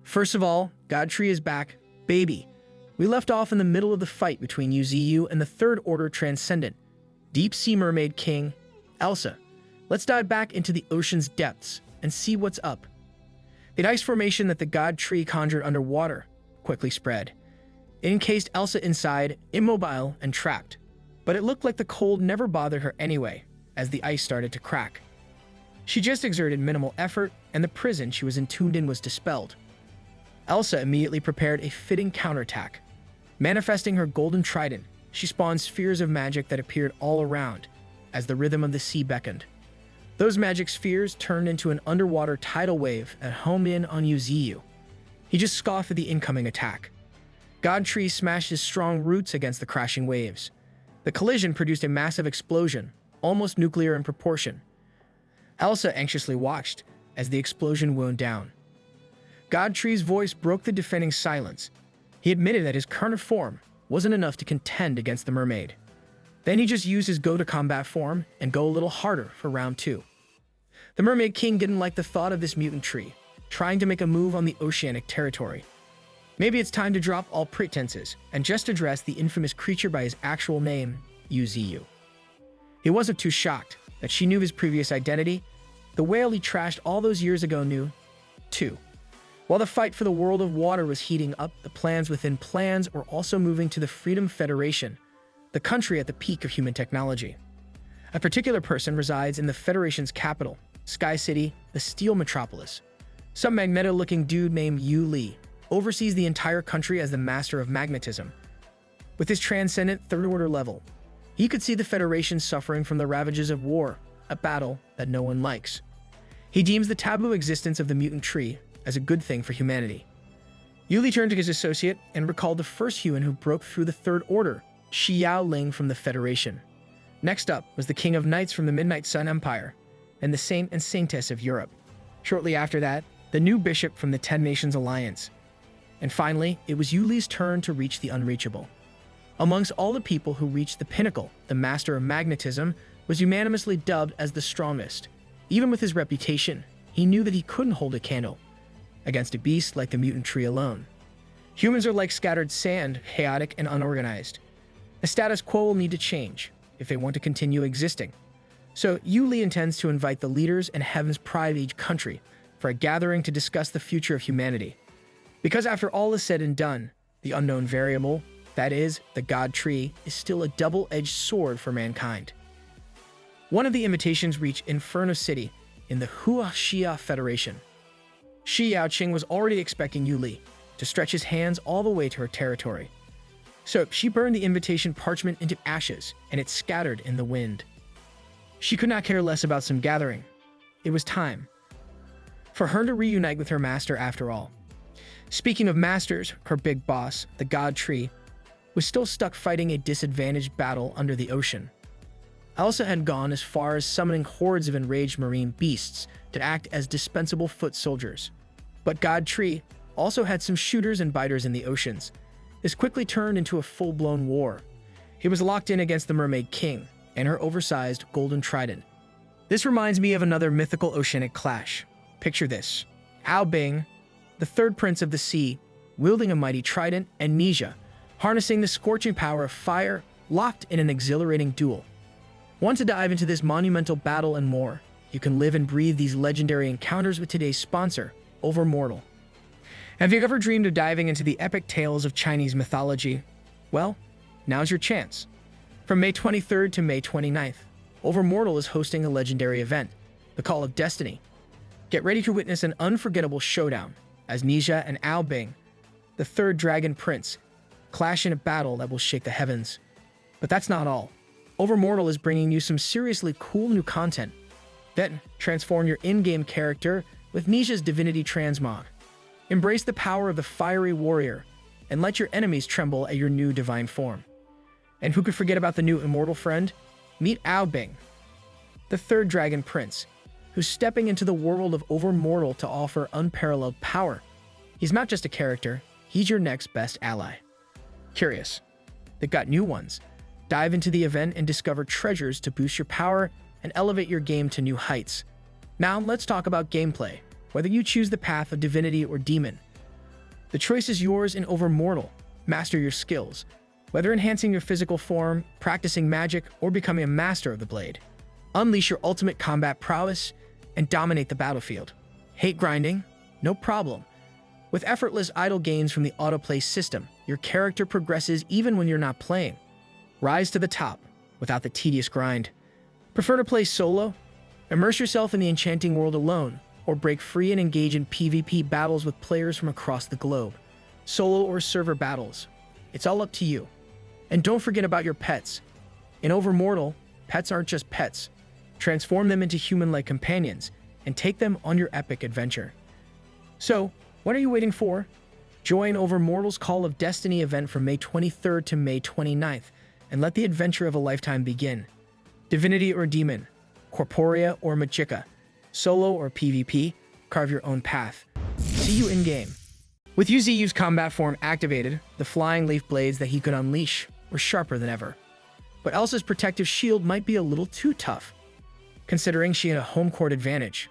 First of all, Godtree is back, baby. We left off in the middle of the fight between UZU and the Third Order Transcendent, Deep Sea Mermaid King, Elsa. Let's dive back into the ocean's depths and see what's up. The ice formation that the Godtree conjured underwater quickly spread. It encased Elsa inside, immobile and trapped. But it looked like the cold never bothered her anyway, as the ice started to crack. She just exerted minimal effort, and the prison she was entombed in was dispelled. Elsa immediately prepared a fitting counterattack. Manifesting her golden trident, she spawned spheres of magic that appeared all around, as the rhythm of the sea beckoned. Those magic spheres turned into an underwater tidal wave and homed in on UZU. He just scoffed at the incoming attack. Godtree smashed his strong roots against the crashing waves. The collision produced a massive explosion, almost nuclear in proportion. Elsa anxiously watched as the explosion wound down. Godtree's voice broke the defending silence. He admitted that his current form wasn't enough to contend against the mermaid. Then he just used his go-to-combat form and go a little harder for round 2. The Mermaid King didn't like the thought of this mutant tree, trying to make a move on the oceanic territory. Maybe it's time to drop all pretenses and just address the infamous creature by his actual name, UZU. He wasn't too shocked that she knew his previous identity. The whale he trashed all those years ago knew, too. While the fight for the world of water was heating up, the plans within plans were also moving to the Freedom Federation, the country at the peak of human technology. A particular person resides in the Federation's capital, Sky City, the Steel Metropolis. Some magneto-looking dude named Yu Li oversees the entire country as the master of magnetism. With his transcendent third-order level, he could see the Federation suffering from the ravages of war, a battle that no one likes. He deems the taboo existence of the mutant tree as a good thing for humanity. Yu Li turned to his associate and recalled the first human who broke through the Third Order, Xiao Ling from the Federation. Next up was the King of Knights from the Midnight Sun Empire, and the Saint and Saintess of Europe. Shortly after that, the new bishop from the Ten Nations Alliance. And finally, it was Yu Li's turn to reach the unreachable. Amongst all the people who reached the pinnacle, the master of magnetism was unanimously dubbed as the strongest. Even with his reputation, he knew that he couldn't hold a candle against a beast like the mutant tree alone. Humans are like scattered sand, chaotic and unorganized. The status quo will need to change if they want to continue existing. So Yu Li intends to invite the leaders and Heaven's Pride of each country for a gathering to discuss the future of humanity. Because after all is said and done, the unknown variable, that is, the God Tree, is still a double-edged sword for mankind. One of the invitations reached Inferno City in the Huaxia Federation. Shi Yaoqing was already expecting Yu Li to stretch his hands all the way to her territory. So she burned the invitation parchment into ashes, and it scattered in the wind. She could not care less about some gathering. It was time for her to reunite with her master after all. Speaking of masters, her big boss, the God Tree, was still stuck fighting a disadvantaged battle under the ocean. Elsa had gone as far as summoning hordes of enraged marine beasts to act as dispensable foot soldiers. But God Tree also had some shooters and biters in the oceans. This quickly turned into a full-blown war. He was locked in against the Mermaid King and her oversized golden trident. This reminds me of another mythical oceanic clash. Picture this: Ao Bing, the third prince of the sea, wielding a mighty trident, and Nija, harnessing the scorching power of fire, locked in an exhilarating duel. Want to dive into this monumental battle and more? You can live and breathe these legendary encounters with today's sponsor, Overmortal. Have you ever dreamed of diving into the epic tales of Chinese mythology? Well, now's your chance. From May 23rd to May 29th, Overmortal is hosting a legendary event, the Call of Destiny. Get ready to witness an unforgettable showdown as Nija and Ao Bing, the third dragon prince, clash in a battle that will shake the heavens. But that's not all. Overmortal is bringing you some seriously cool new content. Then, transform your in-game character with Nija's divinity transmog. Embrace the power of the fiery warrior and let your enemies tremble at your new divine form. And who could forget about the new immortal friend? Meet Ao Bing, the third dragon prince, who's stepping into the world of Overmortal to offer unparalleled power. He's not just a character, he's your next best ally. Curious? They've got new ones. Dive into the event and discover treasures to boost your power and elevate your game to new heights. Now let's talk about gameplay. Whether you choose the path of divinity or demon, The choice is yours in Overmortal. Master your skills, whether enhancing your physical form, practicing magic, or becoming a master of the blade. Unleash your ultimate combat prowess and dominate the battlefield. Hate grinding? No problem. With effortless idle gains from the autoplay system, your character progresses even when you're not playing. Rise to the top without the tedious grind. Prefer to play solo? Immerse yourself in the enchanting world alone, or break free and engage in PvP battles with players from across the globe. Solo or server battles. It's all up to you. And don't forget about your pets. In Overmortal, pets aren't just pets. Transform them into human-like companions and take them on your epic adventure. So, what are you waiting for? Join Overmortal's Call of Destiny event from May 23rd to May 29th and let the adventure of a lifetime begin. Divinity or Demon, Corporea or Magicka, Solo or PvP, carve your own path. See you in-game. With Yuziu's combat form activated, the flying leaf blades that he could unleash were sharper than ever. But Elsa's protective shield might be a little too tough, considering she had a home court advantage.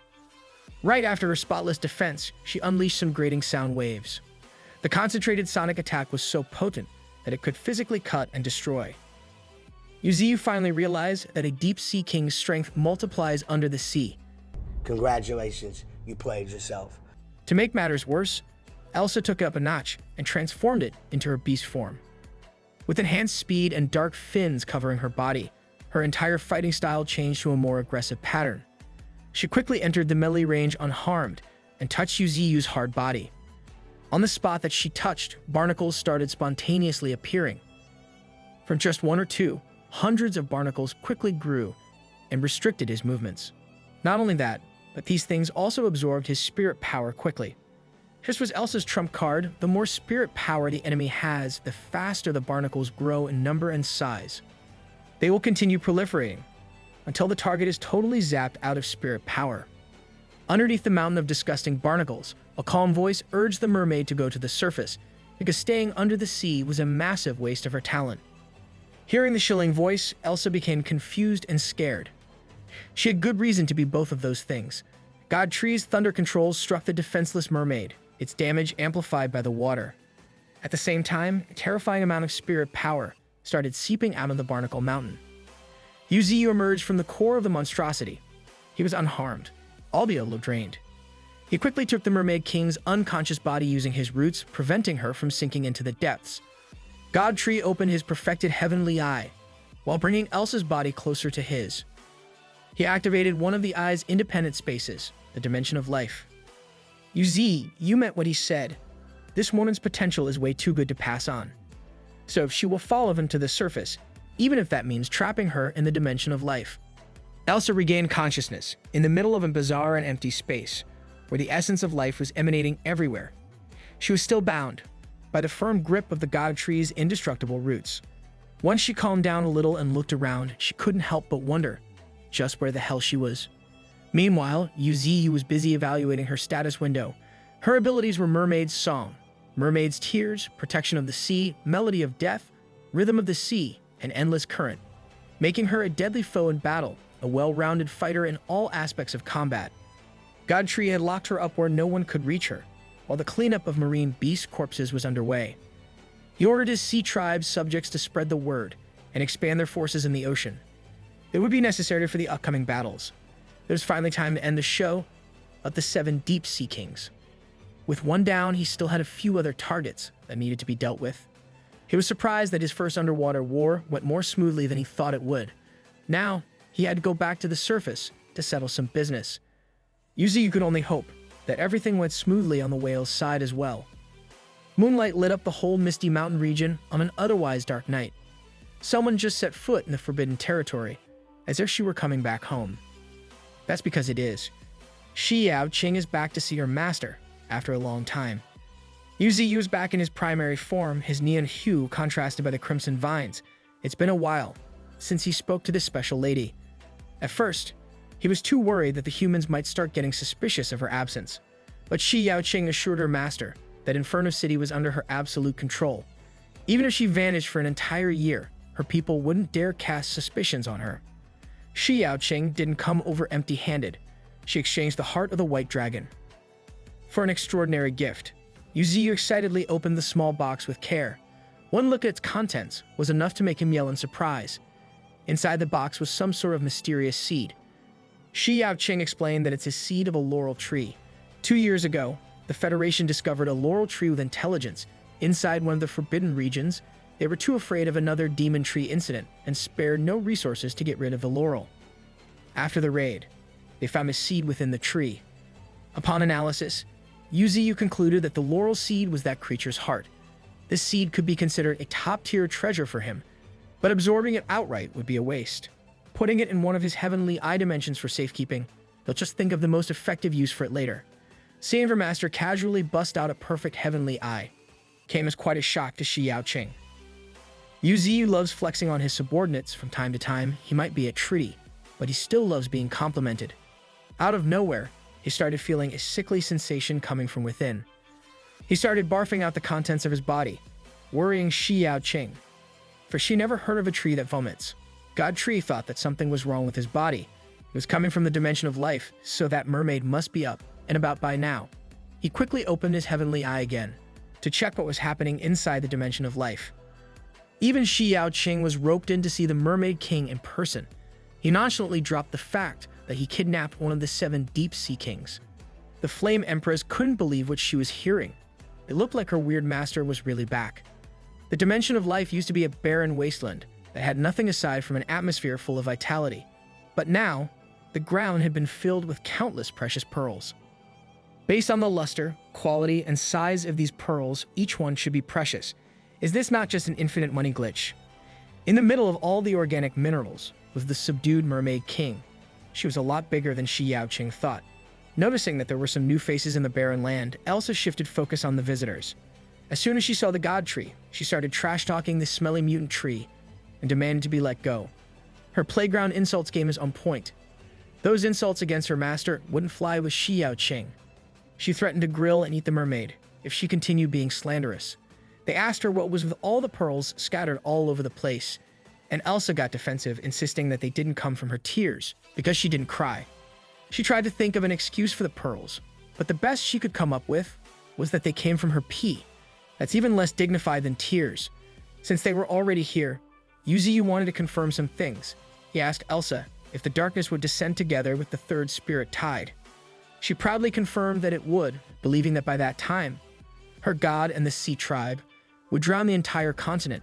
Right after her spotless defense, she unleashed some grating sound waves. The concentrated sonic attack was so potent that it could physically cut and destroy. Yuziu finally realized that a deep sea king's strength multiplies under the sea. Congratulations, you played yourself. To make matters worse, Elsa took it up a notch and transformed it into her beast form. With enhanced speed and dark fins covering her body, her entire fighting style changed to a more aggressive pattern. She quickly entered the melee range unharmed and touched Yuziu's hard body. On the spot that she touched, barnacles started spontaneously appearing. From just one or two, hundreds of barnacles quickly grew and restricted his movements. Not only that, but these things also absorbed his spirit power quickly. This was Elsa's trump card. The more spirit power the enemy has, the faster the barnacles grow in number and size. They will continue proliferating until the target is totally zapped out of spirit power. Underneath the mountain of disgusting barnacles, a calm voice urged the mermaid to go to the surface, because staying under the sea was a massive waste of her talent. Hearing the shilling voice, Elsa became confused and scared. She had good reason to be both of those things. God Tree's thunder controls struck the defenseless mermaid, its damage amplified by the water. At the same time, a terrifying amount of spirit power started seeping out of the barnacle mountain. Yuziu emerged from the core of the monstrosity. He was unharmed, albeit a little drained. He quickly took the Mermaid King's unconscious body using his roots, preventing her from sinking into the depths. God Tree opened his perfected heavenly eye, while bringing Elsa's body closer to his. He activated one of the eye's independent spaces, the dimension of life. Yuzi, you meant what he said. This woman's potential is way too good to pass on. So she will follow him to the surface, even if that means trapping her in the dimension of life. Elsa regained consciousness in the middle of a bizarre and empty space, where the essence of life was emanating everywhere. She was still bound by the firm grip of the God Tree's indestructible roots. Once she calmed down a little and looked around, she couldn't help but wonder just where the hell she was. Meanwhile, Yuzi was busy evaluating her status window. Her abilities were Mermaid's Song, Mermaid's Tears, Protection of the Sea, Melody of Death, Rhythm of the Sea, and Endless Current, making her a deadly foe in battle, a well-rounded fighter in all aspects of combat. God Tree had locked her up where no one could reach her, while the cleanup of marine beast corpses was underway. He ordered his sea tribe's subjects to spread the word and expand their forces in the ocean. It would be necessary for the upcoming battles. It was finally time to end the show of the 7 Deep Sea Kings. With one down, he still had a few other targets that needed to be dealt with. He was surprised that his first underwater war went more smoothly than he thought it would. Now, he had to go back to the surface to settle some business. Yuzi could only hope that everything went smoothly on the whale's side as well. Moonlight lit up the whole misty mountain region on an otherwise dark night. Someone just set foot in the forbidden territory, as if she were coming back home. That's because it is. Shi Yaoqing is back to see her master after a long time. Yuzi was back in his primary form, his neon hue contrasted by the crimson vines. It's been a while since he spoke to this special lady. At first, he was too worried that the humans might start getting suspicious of her absence, but Shi Yaoqing assured her master that Inferno City was under her absolute control. Even if she vanished for an entire year, her people wouldn't dare cast suspicions on her. Shi Yaoqing didn't come over empty-handed. She exchanged the heart of the white dragon for an extraordinary gift, Yuziyu excitedly opened the small box with care. One look at its contents was enough to make him yell in surprise. Inside the box was some sort of mysterious seed. Shi Yaoqing explained that it's a seed of a laurel tree. 2 years ago, the Federation discovered a laurel tree with intelligence inside one of the forbidden regions. They were too afraid of another demon tree incident and spared no resources to get rid of the laurel. After the raid, they found a seed within the tree. Upon analysis, Yuziyu concluded that the laurel seed was that creature's heart. This seed could be considered a top-tier treasure for him, but absorbing it outright would be a waste. Putting it in one of his heavenly eye dimensions for safekeeping, he'll just think of the most effective use for it later. Seeing her master casually bust out a perfect heavenly eye came as quite a shock to Shi Yaoqing. Yuziyu loves flexing on his subordinates from time to time. He might be a treaty, but he still loves being complimented. Out of nowhere, he started feeling a sickly sensation coming from within. He started barfing out the contents of his body, worrying Shi Yaoqing, for she never heard of a tree that vomits. God Tree thought that something was wrong with his body. It was coming from the dimension of life, so that mermaid must be up and about by now. He quickly opened his heavenly eye again to check what was happening inside the dimension of life. Even Shi Yaoqing was roped in to see the Mermaid King in person. He nonchalantly dropped the fact that he kidnapped one of the 7 deep sea kings. The Flame Empress couldn't believe what she was hearing. It looked like her weird master was really back. The dimension of life used to be a barren wasteland that had nothing aside from an atmosphere full of vitality. But now, the ground had been filled with countless precious pearls. Based on the luster, quality, and size of these pearls, each one should be precious. Is this not just an infinite money glitch? In the middle of all the organic minerals was the subdued Mermaid King. She was a lot bigger than Shi Yaoqing thought. Noticing that there were some new faces in the barren land, Elsa shifted focus on the visitors. As soon as she saw the God Tree, she started trash-talking this smelly mutant tree and demanded to be let go. Her playground insults game is on point. Those insults against her master wouldn't fly with Shi Yaoqing. She threatened to grill and eat the mermaid if she continued being slanderous. They asked her what was with all the pearls scattered all over the place, and Elsa got defensive, insisting that they didn't come from her tears because she didn't cry. She tried to think of an excuse for the pearls, but the best she could come up with was that they came from her pee. That's even less dignified than tears. Since they were already here, Yuziyu wanted to confirm some things. He asked Elsa if the darkness would descend together with the third spirit tide. She proudly confirmed that it would, believing that by that time, her god and the sea tribe would drown the entire continent.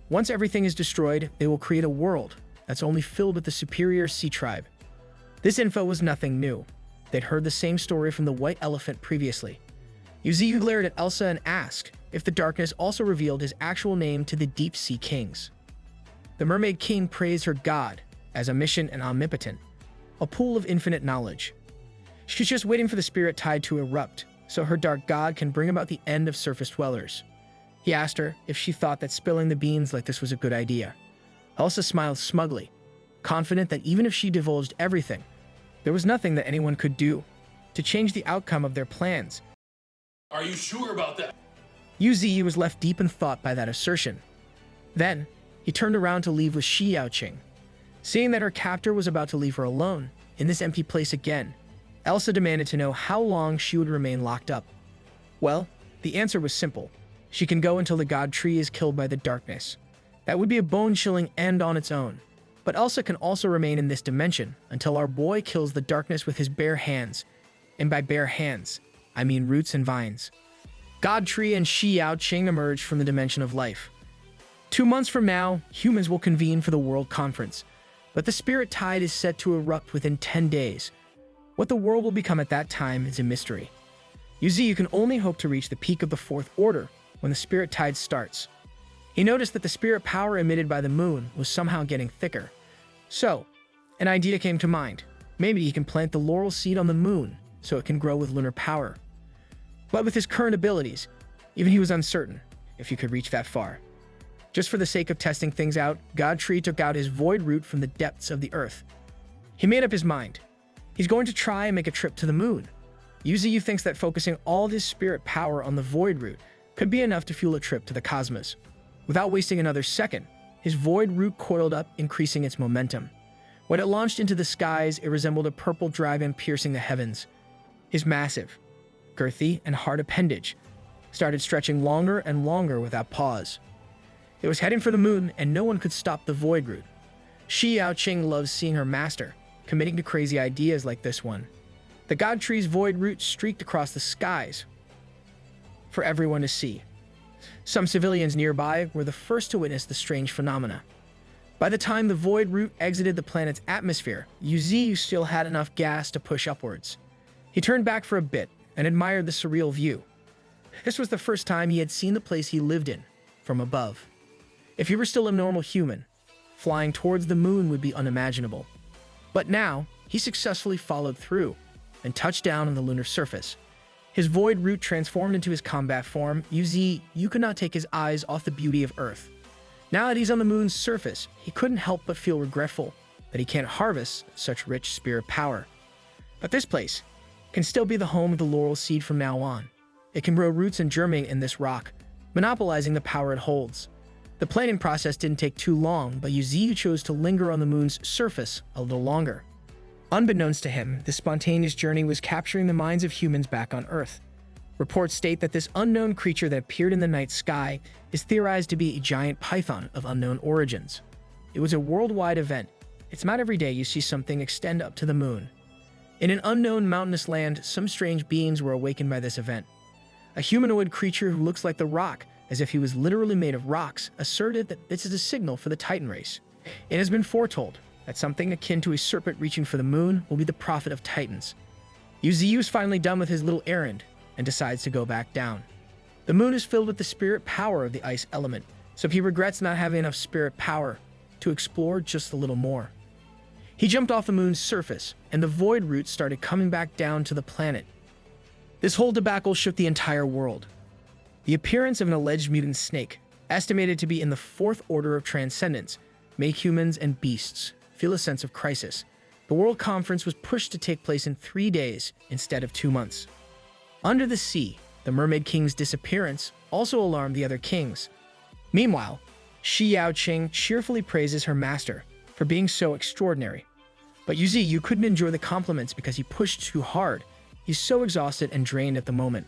Once everything is destroyed, they will create a world that's only filled with the superior sea tribe. This info was nothing new. They'd heard the same story from the white elephant previously. Yuziyu glared at Elsa and asked if the darkness also revealed his actual name to the deep sea kings. The Mermaid King praised her god as omniscient and omnipotent, a pool of infinite knowledge. She's just waiting for the spirit tide to erupt, so her dark god can bring about the end of surface dwellers. He asked her if she thought that spilling the beans like this was a good idea. Elsa smiled smugly, confident that even if she divulged everything, there was nothing that anyone could do to change the outcome of their plans. Are you sure about that? Yuziyu was left deep in thought by that assertion. Then, he turned around to leave with Shi Yaoqing. Seeing that her captor was about to leave her alone in this empty place again, Elsa demanded to know how long she would remain locked up. Well, the answer was simple. She can go until the God Tree is killed by the darkness. That would be a bone-chilling end on its own. But Elsa can also remain in this dimension until our boy kills the darkness with his bare hands. And by bare hands, I mean roots and vines. God Tree and Shi Yaoqing emerged from the dimension of life. 2 months from now, humans will convene for the World Conference, but the spirit tide is set to erupt within 10 days. What the world will become at that time is a mystery. Yuziyu can only hope to reach the peak of the Fourth Order when the spirit tide starts. He noticed that the spirit power emitted by the moon was somehow getting thicker. So, an idea came to mind. Maybe he can plant the laurel seed on the moon so it can grow with lunar power. But with his current abilities, even he was uncertain if he could reach that far. Just for the sake of testing things out, God Tree took out his void root from the depths of the earth. He made up his mind. He's going to try and make a trip to the moon. Yuziyu thinks that focusing all of his spirit power on the void root could be enough to fuel a trip to the cosmos. Without wasting another second, his void root coiled up, increasing its momentum. When it launched into the skies, it resembled a purple dragon piercing the heavens. His massive, girthy, and hard appendage started stretching longer and longer without pause. It was heading for the moon, and no one could stop the void root. Shi Yaoqing loves seeing her master, committing to crazy ideas like this one. The god tree's void root streaked across the skies for everyone to see. Some civilians nearby were the first to witness the strange phenomena. By the time the void root exited the planet's atmosphere, Yuziyu still had enough gas to push upwards. He turned back for a bit and admired the surreal view. This was the first time he had seen the place he lived in from above. If he were still a normal human, flying towards the moon would be unimaginable. But now, he successfully followed through and touched down on the lunar surface. His void root transformed into his combat form. You could not take his eyes off the beauty of Earth. Now that he's on the moon's surface, he couldn't help but feel regretful that he can't harvest such rich spirit power. But this place can still be the home of the laurel seed from now on. It can grow roots and germinate in this rock, monopolizing the power it holds. The planting process didn't take too long, but Yuziyu chose to linger on the moon's surface a little longer. Unbeknownst to him, this spontaneous journey was capturing the minds of humans back on Earth. Reports state that this unknown creature that appeared in the night sky is theorized to be a giant python of unknown origins. It was a worldwide event. It's not every day you see something extend up to the moon. In an unknown mountainous land, some strange beings were awakened by this event. A humanoid creature who looks like the Rock, as if he was literally made of rocks, asserted that this is a signal for the Titan race. It has been foretold that something akin to a serpent reaching for the moon will be the prophet of Titans. Yuziyu is finally done with his little errand and decides to go back down. The moon is filled with the spirit power of the ice element, so he regrets not having enough spirit power to explore just a little more. He jumped off the moon's surface, and the void root started coming back down to the planet. This whole debacle shook the entire world. The appearance of an alleged mutant snake, estimated to be in the fourth order of transcendence, made humans and beasts feel a sense of crisis. The World Conference was pushed to take place in 3 days instead of 2 months. Under the sea, the Mermaid King's disappearance also alarmed the other kings. Meanwhile, Shi Yaoqing cheerfully praises her master for being so extraordinary. But Yuziyu couldn't enjoy the compliments because he pushed too hard. He's so exhausted and drained at the moment.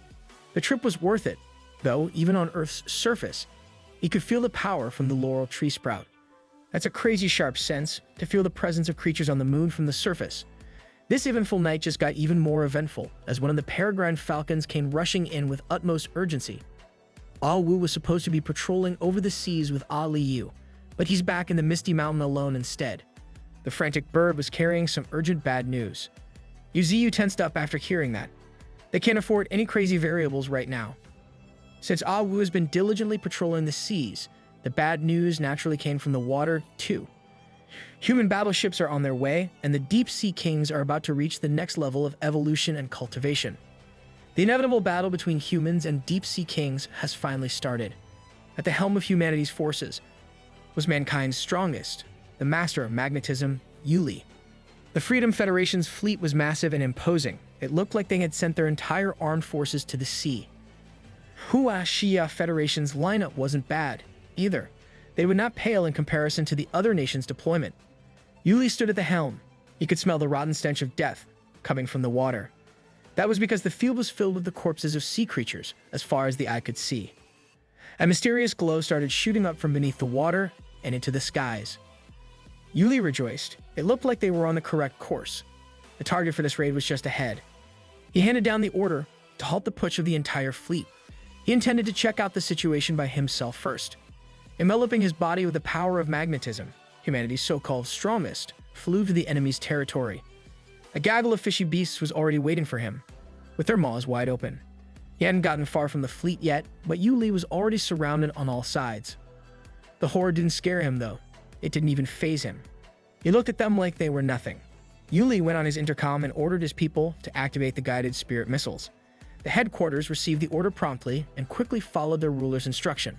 The trip was worth it, though even on Earth's surface, he could feel the power from the laurel tree sprout. That's a crazy sharp sense, to feel the presence of creatures on the moon from the surface. This eventful night just got even more eventful, as one of the peregrine falcons came rushing in with utmost urgency. Ah Wu was supposed to be patrolling over the seas with Ah Liu, but he's back in the Misty Mountain alone instead. The frantic bird was carrying some urgent bad news. Yuziyu tensed up after hearing that. They can't afford any crazy variables right now. Since Ah Wu has been diligently patrolling the seas, the bad news naturally came from the water, too. Human battleships are on their way, and the deep-sea kings are about to reach the next level of evolution and cultivation. The inevitable battle between humans and deep-sea kings has finally started. At the helm of humanity's forces was mankind's strongest, the master of magnetism, Yuli. The Freedom Federation's fleet was massive and imposing. It looked like they had sent their entire armed forces to the sea. Hua Xia Federation's lineup wasn't bad either. They would not pale in comparison to the other nations' deployment. Yuli stood at the helm. He could smell the rotten stench of death coming from the water. That was because the field was filled with the corpses of sea creatures as far as the eye could see. A mysterious glow started shooting up from beneath the water and into the skies. Yuli rejoiced. It looked like they were on the correct course. The target for this raid was just ahead. He handed down the order to halt the push of the entire fleet. He intended to check out the situation by himself first. Enveloping his body with the power of magnetism, humanity's so-called strongest flew to the enemy's territory. A gaggle of fishy beasts was already waiting for him, with their maws wide open. He hadn't gotten far from the fleet yet, but Yuli was already surrounded on all sides. The horde didn't scare him, though. It didn't even faze him. He looked at them like they were nothing. Yuli went on his intercom and ordered his people to activate the guided spirit missiles. The headquarters received the order promptly and quickly followed their ruler's instruction.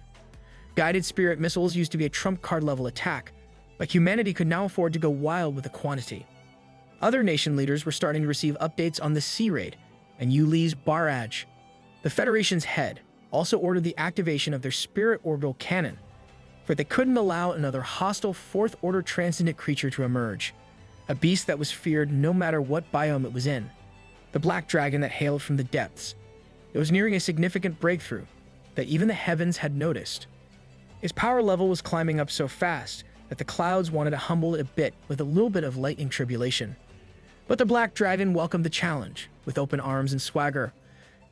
Guided spirit missiles used to be a trump card level attack, but humanity could now afford to go wild with the quantity. Other nation leaders were starting to receive updates on the sea raid and Yuli's barrage. The Federation's head also ordered the activation of their spirit orbital cannon, for they couldn't allow another hostile fourth order transcendent creature to emerge, a beast that was feared no matter what biome it was in. The black dragon that hailed from the depths. It was nearing a significant breakthrough, that even the heavens had noticed. His power level was climbing up so fast that the clouds wanted to humble it a bit with a little bit of lightning tribulation. But the Black Dragon welcomed the challenge with open arms and swagger.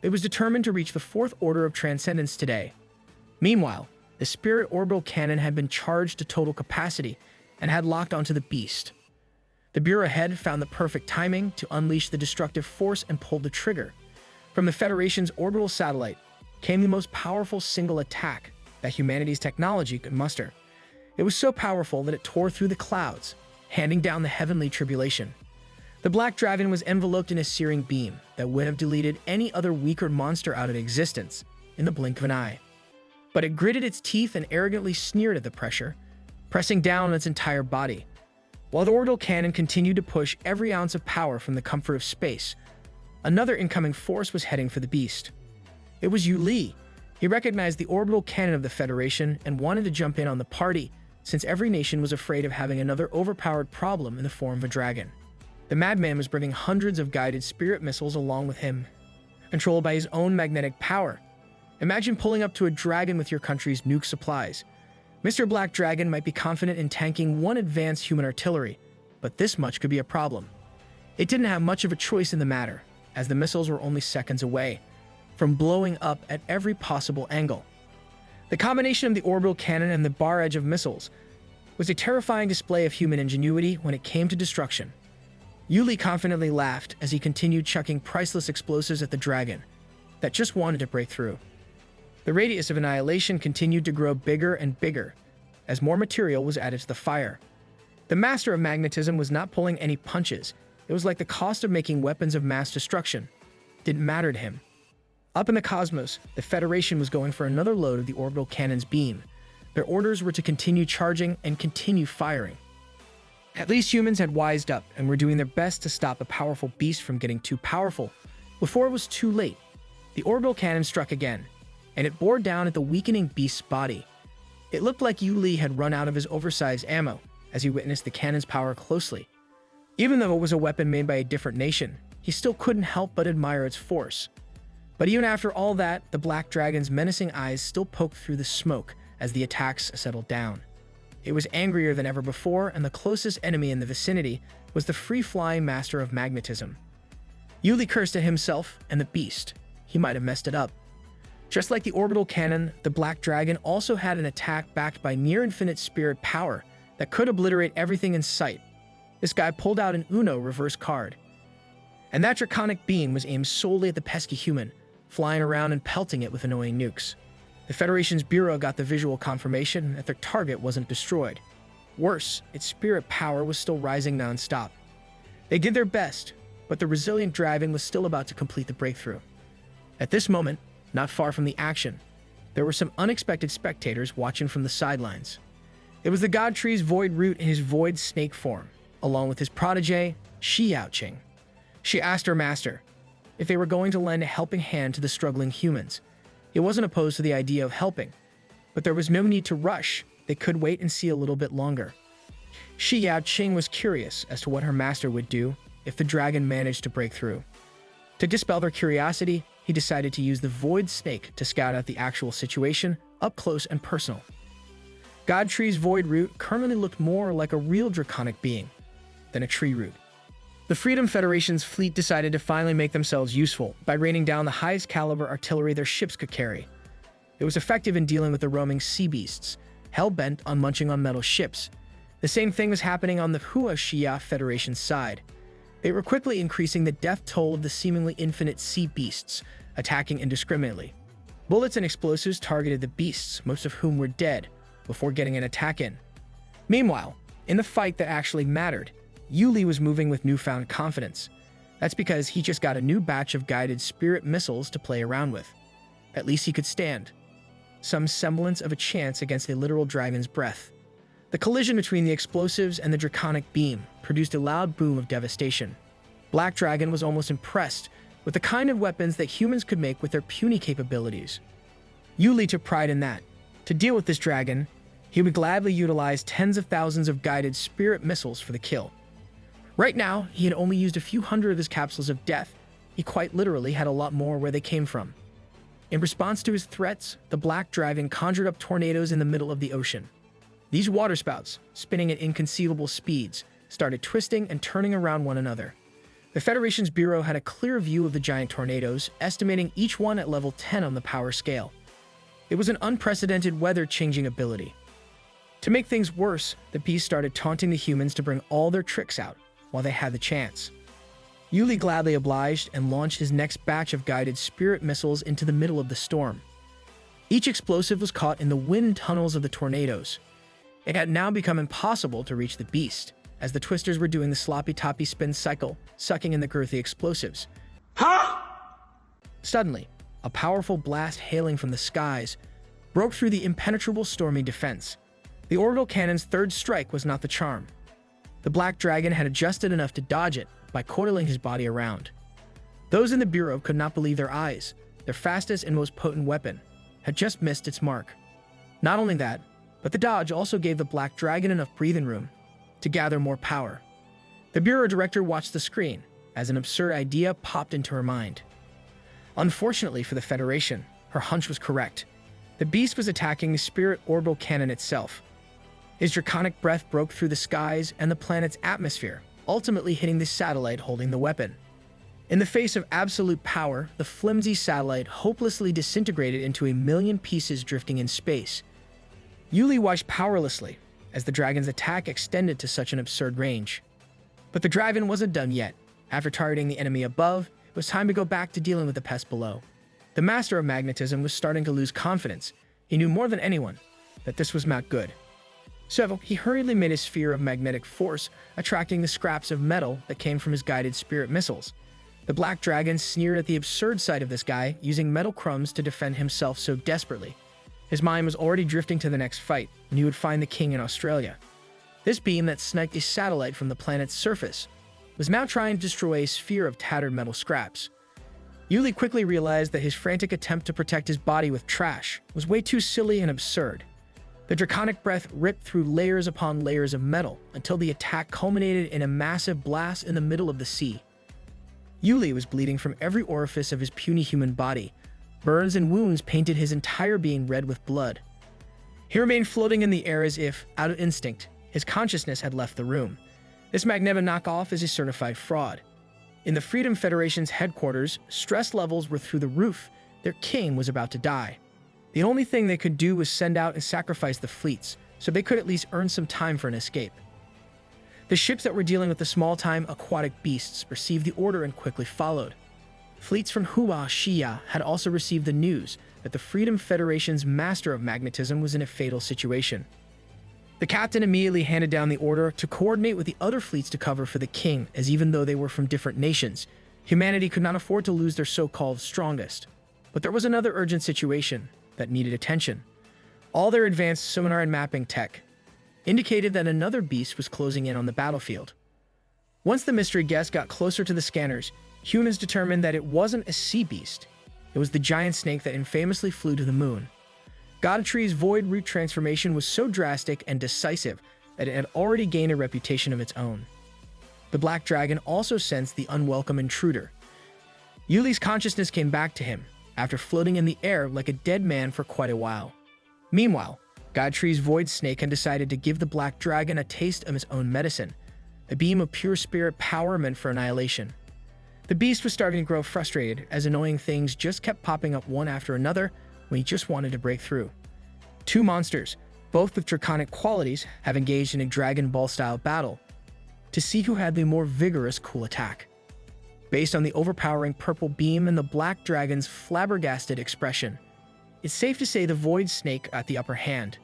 It was determined to reach the fourth order of transcendence today. Meanwhile, the spirit orbital cannon had been charged to total capacity and had locked onto the beast. The Bureau head found the perfect timing to unleash the destructive force and pulled the trigger. From the Federation's orbital satellite came the most powerful single attack that humanity's technology could muster. It was so powerful that it tore through the clouds, handing down the heavenly tribulation. The Black Dragon was enveloped in a searing beam that would have deleted any other weaker monster out of existence in the blink of an eye. But it gritted its teeth and arrogantly sneered at the pressure, pressing down on its entire body. While the orbital cannon continued to push every ounce of power from the comfort of space, another incoming force was heading for the beast. It was Yu Li. He recognized the orbital cannon of the Federation and wanted to jump in on the party, since every nation was afraid of having another overpowered problem in the form of a dragon. The madman was bringing hundreds of guided spirit missiles along with him, controlled by his own magnetic power. Imagine pulling up to a dragon with your country's nuke supplies. Mr. Black Dragon might be confident in tanking one advanced human artillery, but this much could be a problem. It didn't have much of a choice in the matter, as the missiles were only seconds away from blowing up at every possible angle. The combination of the orbital cannon and the barrage of missiles was a terrifying display of human ingenuity when it came to destruction. Yu Li confidently laughed as he continued chucking priceless explosives at the dragon that just wanted to break through. The radius of annihilation continued to grow bigger and bigger as more material was added to the fire. The master of magnetism was not pulling any punches. It was like the cost of making weapons of mass destruction didn't matter to him. Up in the cosmos, the Federation was going for another load of the orbital cannon's beam. Their orders were to continue charging and continue firing. At least humans had wised up and were doing their best to stop the powerful beast from getting too powerful. Before it was too late, the orbital cannon struck again, and it bore down at the weakening beast's body. It looked like Yu Li had run out of his oversized ammo as he witnessed the cannon's power closely. Even though it was a weapon made by a different nation, he still couldn't help but admire its force. But even after all that, the Black Dragon's menacing eyes still poked through the smoke as the attacks settled down. It was angrier than ever before, and the closest enemy in the vicinity was the free-flying master of magnetism. Yu Li cursed at himself and the beast. He might have messed it up. Just like the orbital cannon, the Black Dragon also had an attack backed by near-infinite spirit power that could obliterate everything in sight. This guy pulled out an Uno reverse card. And that draconic beam was aimed solely at the pesky human, flying around and pelting it with annoying nukes. The Federation's Bureau got the visual confirmation that their target wasn't destroyed. Worse, its spirit power was still rising non-stop. They did their best, but the resilient dragon was still about to complete the breakthrough. At this moment, not far from the action, there were some unexpected spectators watching from the sidelines. It was the God Tree's Void Root in his Void Snake form, along with his protege, Xiaoqing. She asked her master if they were going to lend a helping hand to the struggling humans. He wasn't opposed to the idea of helping, but there was no need to rush. They could wait and see a little bit longer. Xiaoqing was curious as to what her master would do if the dragon managed to break through. To dispel their curiosity, he decided to use the Void Snake to scout out the actual situation up close and personal. Godtree's Void Root currently looked more like a real draconic being than a tree root. The Freedom Federation's fleet decided to finally make themselves useful by raining down the highest caliber artillery their ships could carry. It was effective in dealing with the roaming sea beasts, hell-bent on munching on metal ships. The same thing was happening on the Hua Xia Federation's side. They were quickly increasing the death toll of the seemingly infinite sea beasts, attacking indiscriminately. Bullets and explosives targeted the beasts, most of whom were dead, before getting an attack in. Meanwhile, in the fight that actually mattered, Yu Li was moving with newfound confidence. That's because he just got a new batch of guided spirit missiles to play around with. At least he could stand some semblance of a chance against a literal dragon's breath. The collision between the explosives and the draconic beam produced a loud boom of devastation. Black Dragon was almost impressed with the kind of weapons that humans could make with their puny capabilities. Yu Li took pride in that. To deal with this dragon, he would gladly utilize tens of thousands of guided spirit missiles for the kill. Right now, he had only used a few hundred of his capsules of death. He quite literally had a lot more where they came from. In response to his threats, the Black Dragon conjured up tornadoes in the middle of the ocean. These waterspouts, spinning at inconceivable speeds, started twisting and turning around one another. The Federation's Bureau had a clear view of the giant tornadoes, estimating each one at level 10 on the power scale. It was an unprecedented weather-changing ability. To make things worse, the beast started taunting the humans to bring all their tricks out while they had the chance. Yuli gladly obliged and launched his next batch of guided spirit missiles into the middle of the storm. Each explosive was caught in the wind tunnels of the tornadoes. It had now become impossible to reach the beast, as the twisters were doing the sloppy-toppy spin cycle, sucking in the girthy explosives. Suddenly, a powerful blast hailing from the skies broke through the impenetrable stormy defense. The orbital cannon's third strike was not the charm. The Black Dragon had adjusted enough to dodge it by coiling his body around. Those in the Bureau could not believe their eyes. Their fastest and most potent weapon had just missed its mark. Not only that, but the dodge also gave the Black Dragon enough breathing room to gather more power. The Bureau director watched the screen as an absurd idea popped into her mind. Unfortunately for the Federation, her hunch was correct. The beast was attacking the Spirit Orbital Cannon itself. His draconic breath broke through the skies and the planet's atmosphere, ultimately hitting the satellite holding the weapon. In the face of absolute power, the flimsy satellite hopelessly disintegrated into a million pieces drifting in space. Yuli watched powerlessly as the dragon's attack extended to such an absurd range. But the dragon wasn't done yet. After targeting the enemy above, it was time to go back to dealing with the pest below. The master of magnetism was starting to lose confidence. He knew more than anyone that this was not good. So he hurriedly made a sphere of magnetic force, attracting the scraps of metal that came from his guided spirit missiles. The Black Dragon sneered at the absurd sight of this guy, using metal crumbs to defend himself so desperately. His mind was already drifting to the next fight, when he would find the king in Australia. This beam that sniped a satellite from the planet's surface was now trying to destroy a sphere of tattered metal scraps. Yuli quickly realized that his frantic attempt to protect his body with trash was way too silly and absurd. The draconic breath ripped through layers upon layers of metal until the attack culminated in a massive blast in the middle of the sea. Yuli was bleeding from every orifice of his puny human body. Burns and wounds painted his entire being red with blood. He remained floating in the air as if, out of instinct, his consciousness had left the room. This Magneva knockoff is a certified fraud. In the Freedom Federation's headquarters, stress levels were through the roof. Their king was about to die. The only thing they could do was send out and sacrifice the fleets, so they could at least earn some time for an escape. The ships that were dealing with the small-time aquatic beasts received the order and quickly followed. Fleets from Hua Xia had also received the news that the Freedom Federation's master of magnetism was in a fatal situation. The captain immediately handed down the order to coordinate with the other fleets to cover for the king, as even though they were from different nations, humanity could not afford to lose their so-called strongest. But there was another urgent situation that needed attention. All their advanced sonar and mapping tech indicated that another beast was closing in on the battlefield. Once the mystery guest got closer to the scanners, humans determined that it wasn't a sea beast. It was the giant snake that infamously flew to the moon. Godetree's void root transformation was so drastic and decisive that it had already gained a reputation of its own. The Black Dragon also sensed the unwelcome intruder. Yuli's consciousness came back to him after floating in the air like a dead man for quite a while. Meanwhile, Godetree's void snake had decided to give the Black Dragon a taste of his own medicine, a beam of pure spirit power meant for annihilation. The beast was starting to grow frustrated as annoying things just kept popping up one after another when he just wanted to break through. Two monsters, both with draconic qualities, have engaged in a Dragon Ball-style battle to see who had the more vigorous cool attack. Based on the overpowering purple beam and the Black Dragon's flabbergasted expression, it's safe to say the Void Snake got the upper hand.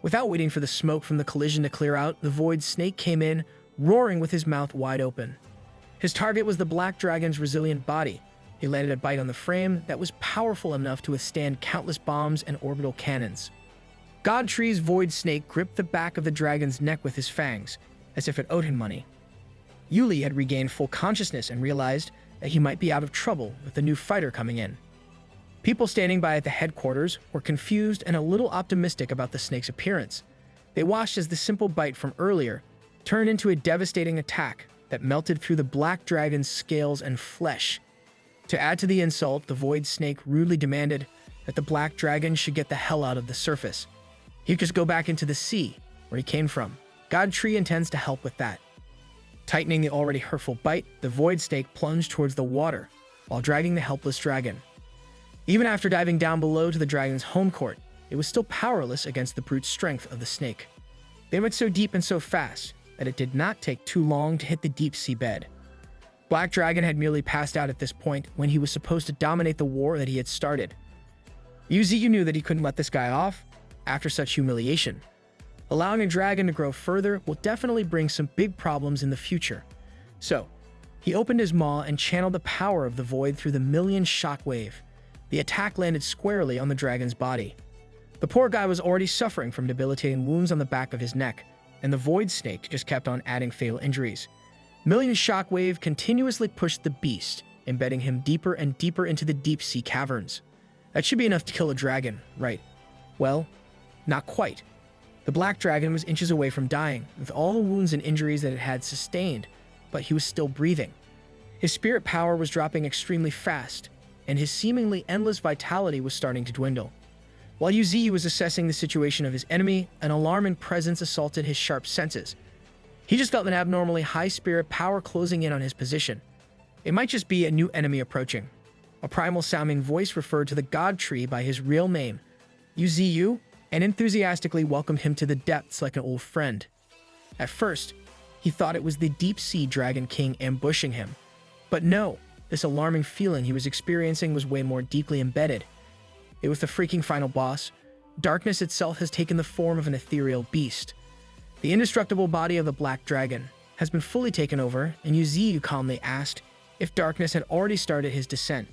Without waiting for the smoke from the collision to clear out, the Void Snake came in, roaring with his mouth wide open. His target was the Black Dragon's resilient body. He landed a bite on the frame that was powerful enough to withstand countless bombs and orbital cannons. Godetree's Void Snake gripped the back of the dragon's neck with his fangs, as if it owed him money. Yuli had regained full consciousness and realized that he might be out of trouble with the new fighter coming in. People standing by at the headquarters were confused and a little optimistic about the snake's appearance. They watched as the simple bite from earlier turned into a devastating attack that melted through the Black Dragon's scales and flesh. To add to the insult, the Void Snake rudely demanded that the black dragon should get the hell out of the surface. He could just go back into the sea, where he came from. God Tree intends to help with that. Tightening the already hurtful bite, the void snake plunged towards the water, while dragging the helpless dragon. Even after diving down below to the dragon's home court, it was still powerless against the brute strength of the snake. They went so deep and so fast that it did not take too long to hit the deep sea bed. Black Dragon had merely passed out at this point when he was supposed to dominate the war that he had started. Yuziyu knew that he couldn't let this guy off after such humiliation. Allowing a dragon to grow further will definitely bring some big problems in the future. So, he opened his maw and channeled the power of the void through the million shockwave. The attack landed squarely on the dragon's body. The poor guy was already suffering from debilitating wounds on the back of his neck, and the void snake just kept on adding fatal injuries. Million shockwave continuously pushed the beast, embedding him deeper and deeper into the deep sea caverns. That should be enough to kill a dragon, right? Well, not quite. The black dragon was inches away from dying, with all the wounds and injuries that it had sustained, but he was still breathing. His spirit power was dropping extremely fast, and his seemingly endless vitality was starting to dwindle. While Yuzi was assessing the situation of his enemy, an alarming presence assaulted his sharp senses. He just felt an abnormally high spirit power closing in on his position. It might just be a new enemy approaching. A primal-sounding voice referred to the god tree by his real name, Yuzi, and enthusiastically welcomed him to the depths like an old friend. At first, he thought it was the deep-sea dragon king ambushing him. But no, this alarming feeling he was experiencing was way more deeply embedded. It was the freaking final boss. Darkness itself has taken the form of an ethereal beast. The indestructible body of the black dragon has been fully taken over, and Yuzi calmly asked if Darkness had already started his descent.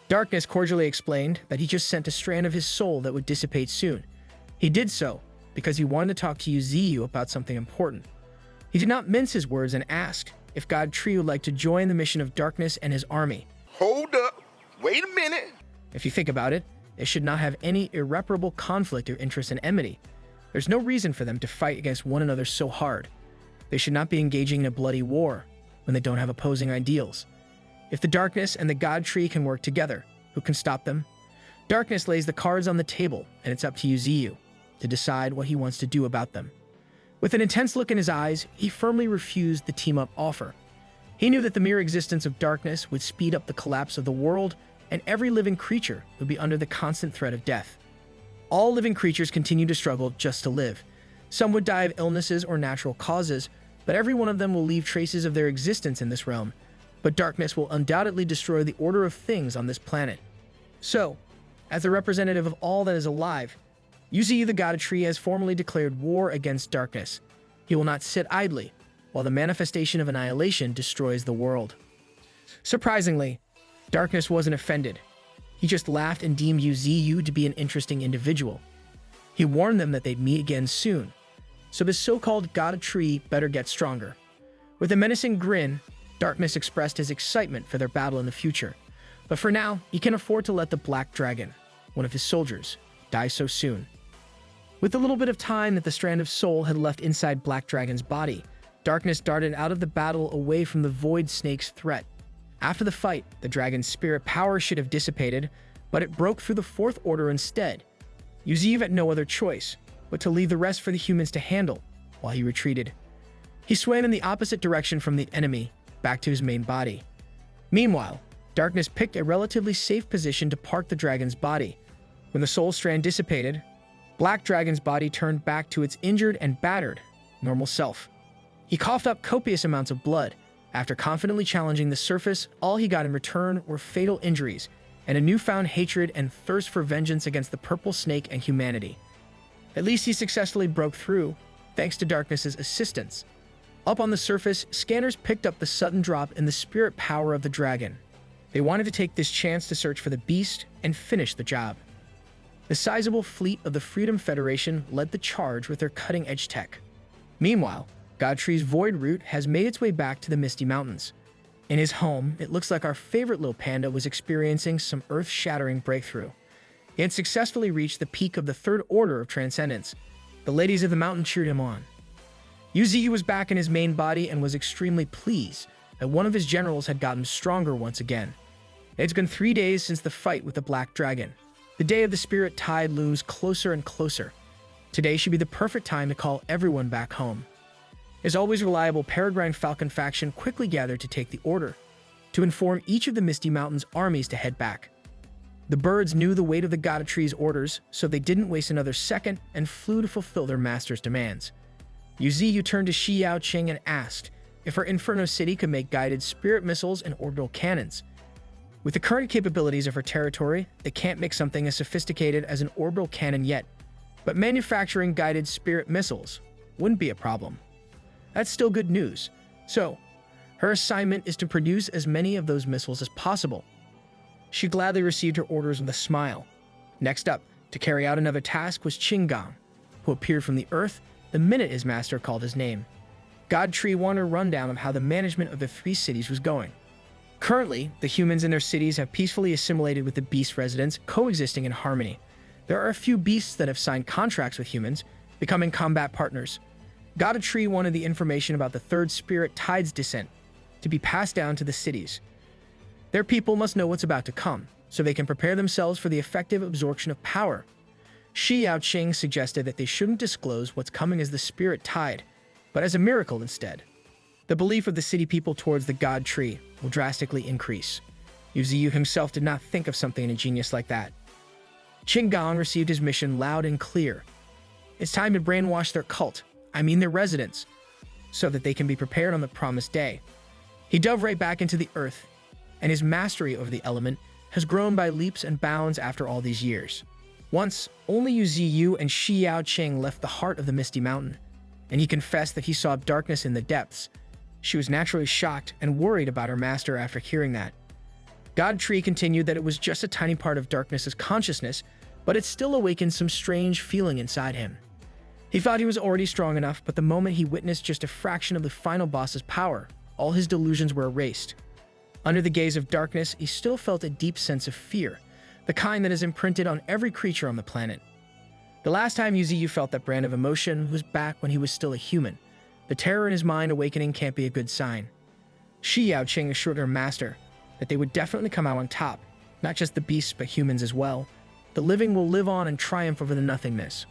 Darkness cordially explained that he just sent a strand of his soul that would dissipate soon. He did so because he wanted to talk to Yuzi about something important. He did not mince his words and asked if God Tree would like to join the mission of Darkness and his army. Hold up. Wait a minute. If you think about it, they should not have any irreparable conflict or interest in enmity. There's no reason for them to fight against one another so hard. They should not be engaging in a bloody war when they don't have opposing ideals. If the Darkness and the God Tree can work together, who can stop them? Darkness lays the cards on the table, and it's up to Yuzi to decide what he wants to do about them. With an intense look in his eyes, he firmly refused the team-up offer. He knew that the mere existence of Darkness would speed up the collapse of the world, and every living creature would be under the constant threat of death. All living creatures continue to struggle just to live. Some would die of illnesses or natural causes, but every one of them will leave traces of their existence in this realm. But Darkness will undoubtedly destroy the order of things on this planet. So, as the representative of all that is alive, Yuzi the God Tree has formally declared war against Darkness. He will not sit idly while the manifestation of annihilation destroys the world. Surprisingly, Darkness wasn't offended. He just laughed and deemed Yuzi to be an interesting individual. He warned them that they'd meet again soon, so this so-called God Tree better get stronger. With a menacing grin, Darkness expressed his excitement for their battle in the future. But for now, he can afford to let the Black Dragon, one of his soldiers, die so soon. With the little bit of time that the strand of soul had left inside Black Dragon's body, Darkness darted out of the battle away from the Void Snake's threat. After the fight, the dragon's spirit power should have dissipated, but it broke through the Fourth Order instead. Yuzi had no other choice but to leave the rest for the humans to handle while he retreated. He swam in the opposite direction from the enemy, back to his main body. Meanwhile, Darkness picked a relatively safe position to park the dragon's body. When the soul strand dissipated, Black Dragon's body turned back to its injured and battered normal self. He coughed up copious amounts of blood. After confidently challenging the surface, all he got in return were fatal injuries and a newfound hatred and thirst for vengeance against the purple snake and humanity. At least he successfully broke through, thanks to Darkness's assistance. Up on the surface, scanners picked up the sudden drop in the spirit power of the dragon. They wanted to take this chance to search for the beast and finish the job. The sizable fleet of the Freedom Federation led the charge with their cutting-edge tech. Meanwhile, Godtree's Void Root has made its way back to the Misty Mountains. In his home, it looks like our favorite little panda was experiencing some earth-shattering breakthrough. He had successfully reached the peak of the Third Order of Transcendence. The ladies of the mountain cheered him on. Yuzi was back in his main body and was extremely pleased that one of his generals had gotten stronger once again. It's been 3 days since the fight with the Black Dragon. The day of the spirit tide looms closer and closer. Today should be the perfect time to call everyone back home. As always reliable, Peregrine Falcon faction quickly gathered to take the order, to inform each of the Misty Mountains' armies to head back. The birds knew the weight of the God of Tree's orders, so they didn't waste another second and flew to fulfill their master's demands. Yuziyu turned to Shi Yaoqing and asked if her Inferno City could make guided spirit missiles and orbital cannons. With the current capabilities of her territory, they can't make something as sophisticated as an orbital cannon yet, but manufacturing guided spirit missiles wouldn't be a problem. That's still good news. So, her assignment is to produce as many of those missiles as possible. She gladly received her orders with a smile. Next up, to carry out another task was Qinggang, who appeared from the earth the minute his master called his name. God Tree wanted a rundown of how the management of the three cities was going. Currently, the humans in their cities have peacefully assimilated with the beast residents, coexisting in harmony. There are a few beasts that have signed contracts with humans, becoming combat partners. God Tree wanted the information about the third spirit tide's descent to be passed down to the cities. Their people must know what's about to come, so they can prepare themselves for the effective absorption of power. Shi Yaoqing suggested that they shouldn't disclose what's coming as the spirit tide, but as a miracle instead. The belief of the city people towards the God Tree will drastically increase. Yuziyu himself did not think of something ingenious like that. Qinggang received his mission loud and clear. It's time to brainwash their cult, their residents, so that they can be prepared on the promised day. He dove right back into the earth, and his mastery over the element has grown by leaps and bounds after all these years. Once, only Yuziyu and Shi Yaoqing left the heart of the Misty Mountain, and he confessed that he saw darkness in the depths. She was naturally shocked and worried about her master after hearing that. God Tree continued that it was just a tiny part of darkness's consciousness, but it still awakened some strange feeling inside him. He thought he was already strong enough, but the moment he witnessed just a fraction of the final boss's power, all his delusions were erased. Under the gaze of darkness, he still felt a deep sense of fear, the kind that is imprinted on every creature on the planet. The last time Yuziyu felt that brand of emotion was back when he was still a human. The terror in his mind awakening can't be a good sign. Shi Yaoqing assured her master that they would definitely come out on top, not just the beasts but humans as well. The living will live on and triumph over the nothingness.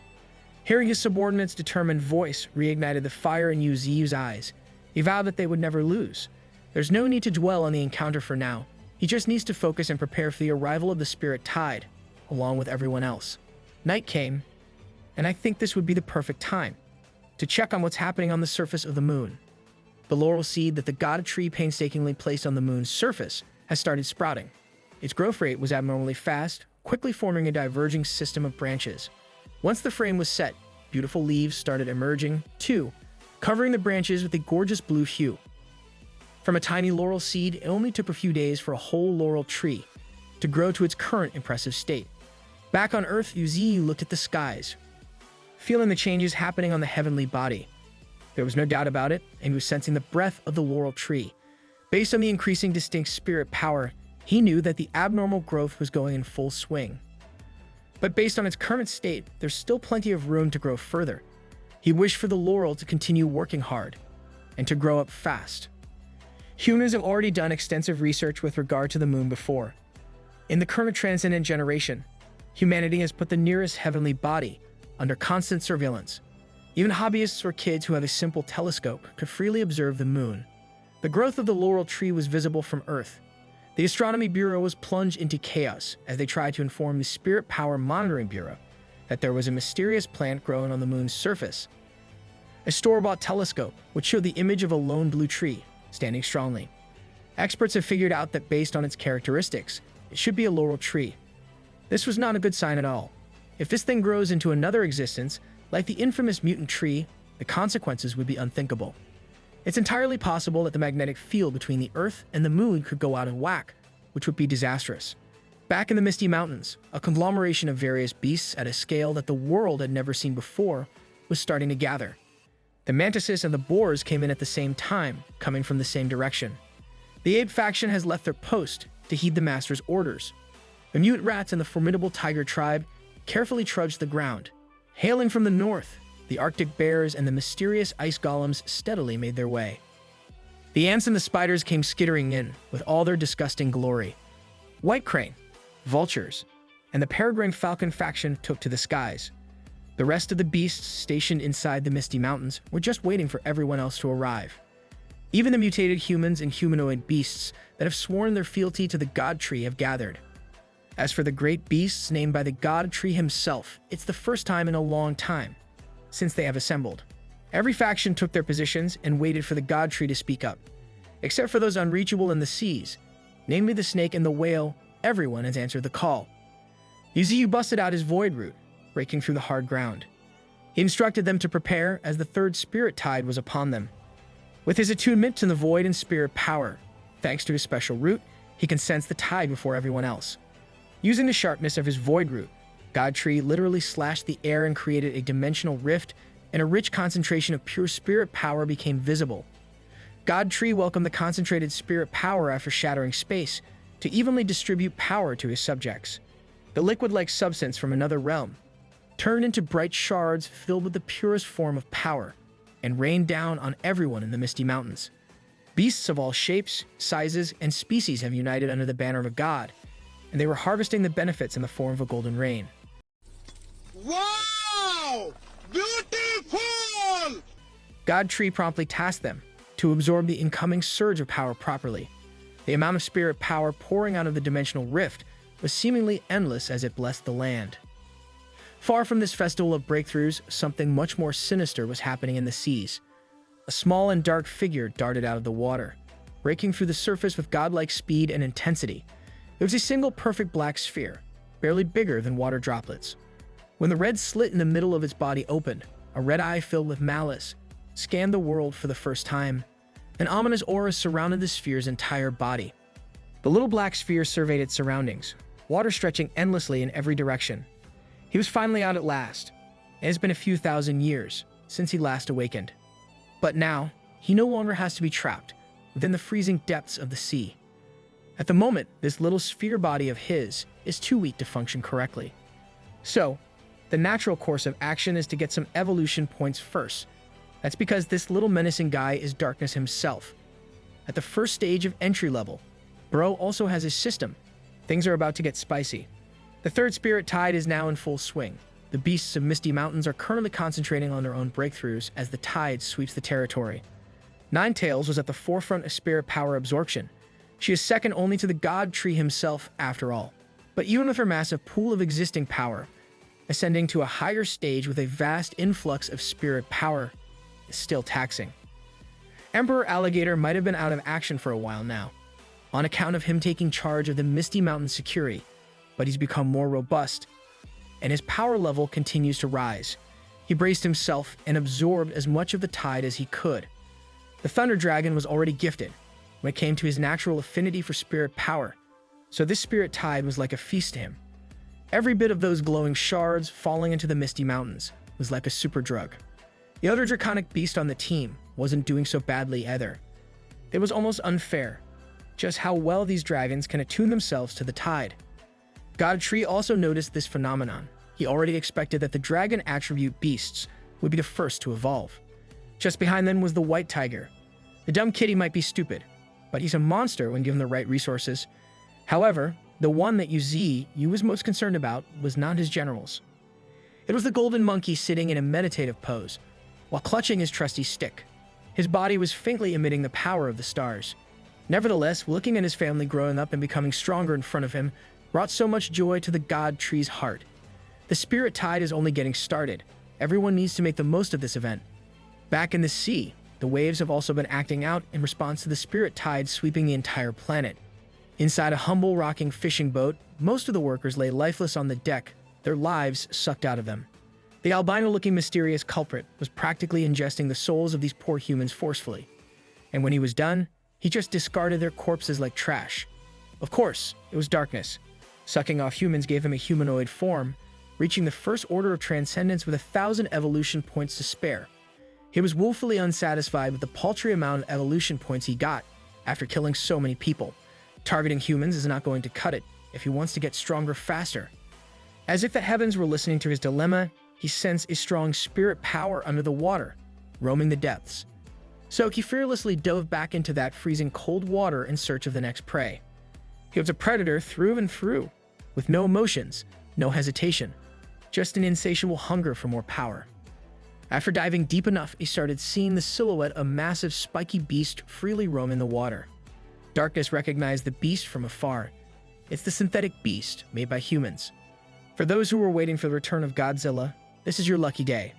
Hearing his subordinate's determined voice reignited the fire in Yuziyu's eyes. He vowed that they would never lose. There's no need to dwell on the encounter for now. He just needs to focus and prepare for the arrival of the spirit tide, along with everyone else. Night came, and I think this would be the perfect time to check on what's happening on the surface of the moon. The laurel seed that the God Tree painstakingly placed on the moon's surface has started sprouting. Its growth rate was abnormally fast, quickly forming a diverging system of branches. Once the frame was set, beautiful leaves started emerging, too, covering the branches with a gorgeous blue hue. From a tiny laurel seed, it only took a few days for a whole laurel tree to grow to its current impressive state. Back on Earth, Yuziyu looked at the skies, feeling the changes happening on the heavenly body. There was no doubt about it, and he was sensing the breath of the laurel tree. Based on the increasing distinct spirit power, he knew that the abnormal growth was going in full swing. But based on its current state, there's still plenty of room to grow further. He wished for the laurel to continue working hard and to grow up fast. Humans have already done extensive research with regard to the moon before. In the current transcendent generation, humanity has put the nearest heavenly body under constant surveillance. Even hobbyists or kids who have a simple telescope could freely observe the moon. The growth of the laurel tree was visible from Earth. The Astronomy Bureau was plunged into chaos as they tried to inform the Spirit Power Monitoring Bureau that there was a mysterious plant growing on the moon's surface. A store-bought telescope would show the image of a lone blue tree standing strongly. Experts have figured out that based on its characteristics, it should be a laurel tree. This was not a good sign at all. If this thing grows into another existence, like the infamous mutant tree, the consequences would be unthinkable. It's entirely possible that the magnetic field between the Earth and the moon could go out of whack, which would be disastrous. Back in the Misty Mountains, a conglomeration of various beasts at a scale that the world had never seen before was starting to gather. The mantises and the boars came in at the same time, coming from the same direction. The ape faction has left their post to heed the master's orders. The mute rats and the formidable tiger tribe carefully trudged the ground. Hailing from the north, the Arctic bears and the mysterious ice golems steadily made their way. The ants and the spiders came skittering in with all their disgusting glory. White crane, vultures, and the peregrine falcon faction took to the skies. The rest of the beasts stationed inside the Misty Mountains were just waiting for everyone else to arrive. Even the mutated humans and humanoid beasts that have sworn their fealty to the God Tree have gathered. As for the great beasts named by the God Tree himself, it's the first time in a long time since they have assembled. Every faction took their positions and waited for the God Tree to speak up. Except for those unreachable in the seas, namely the snake and the whale, everyone has answered the call. Yuziu busted out his void root, breaking through the hard ground. He instructed them to prepare as the third spirit tide was upon them. With his attunement to the void and spirit power, thanks to his special root, he can sense the tide before everyone else. Using the sharpness of his void root, God Tree literally slashed the air and created a dimensional rift, and a rich concentration of pure spirit power became visible. God Tree welcomed the concentrated spirit power after shattering space to evenly distribute power to his subjects. The liquid-like substance from another realm turned into bright shards filled with the purest form of power and rained down on everyone in the Misty Mountains. Beasts of all shapes, sizes, and species have united under the banner of a god, and they were harvesting the benefits in the form of a golden rain. Wow! Beautiful! God Tree promptly tasked them to absorb the incoming surge of power properly. The amount of spirit power pouring out of the dimensional rift was seemingly endless as it blessed the land. Far from this festival of breakthroughs, something much more sinister was happening in the seas. A small and dark figure darted out of the water, breaking through the surface with godlike speed and intensity. It was a single perfect black sphere, barely bigger than water droplets. When the red slit in the middle of its body opened, a red eye filled with malice scanned the world for the first time. An ominous aura surrounded the sphere's entire body. The little black sphere surveyed its surroundings, water stretching endlessly in every direction. He was finally out at last. It has been a few thousand years since he last awakened. But now, he no longer has to be trapped within the freezing depths of the sea. At the moment, this little sphere body of his is too weak to function correctly. So, the natural course of action is to get some evolution points first. That's because this little menacing guy is darkness himself. At the first stage of entry level, Bro also has his system. Things are about to get spicy. The third spirit tide is now in full swing. The beasts of Misty Mountains are currently concentrating on their own breakthroughs as the tide sweeps the territory. Ninetails was at the forefront of spirit power absorption. She is second only to the God Tree himself after all. But even with her massive pool of existing power, ascending to a higher stage with a vast influx of spirit power is still taxing. Emperor Alligator might have been out of action for a while now, on account of him taking charge of the Misty Mountain security, but he's become more robust, and his power level continues to rise. He braced himself and absorbed as much of the tide as he could. The Thunder Dragon was already gifted when it came to his natural affinity for spirit power, so this spirit tide was like a feast to him. Every bit of those glowing shards falling into the Misty Mountains was like a super drug. The other draconic beast on the team wasn't doing so badly either. It was almost unfair, just how well these dragons can attune themselves to the tide. God Tree also noticed this phenomenon. He already expected that the dragon attribute beasts would be the first to evolve. Just behind them was the white tiger. The dumb kitty might be stupid, but he's a monster when given the right resources. However, the one that you was most concerned about was not his generals. It was the golden monkey sitting in a meditative pose, while clutching his trusty stick. His body was faintly emitting the power of the stars. Nevertheless, looking at his family growing up and becoming stronger in front of him brought so much joy to the God Tree's heart. The spirit tide is only getting started. Everyone needs to make the most of this event. Back in the sea, the waves have also been acting out in response to the spirit tide sweeping the entire planet. Inside a humble rocking fishing boat, most of the workers lay lifeless on the deck, their lives sucked out of them. The albino-looking mysterious culprit was practically ingesting the souls of these poor humans forcefully. And when he was done, he just discarded their corpses like trash. Of course, it was darkness. Sucking off humans gave him a humanoid form, reaching the first order of transcendence with 1,000 evolution points to spare. He was woefully unsatisfied with the paltry amount of evolution points he got after killing so many people. Targeting humans is not going to cut it if he wants to get stronger faster. As if the heavens were listening to his dilemma, he sensed a strong spirit power under the water, roaming the depths. So he fearlessly dove back into that freezing cold water in search of the next prey. He was a predator through and through, with no emotions, No hesitation, just an insatiable hunger for more power. After diving deep enough, he started seeing the silhouette of a massive spiky beast freely roam in the water. Darkness recognized the beast from afar. It's the synthetic beast made by humans. For those who were waiting for the return of Godzilla, this is your lucky day.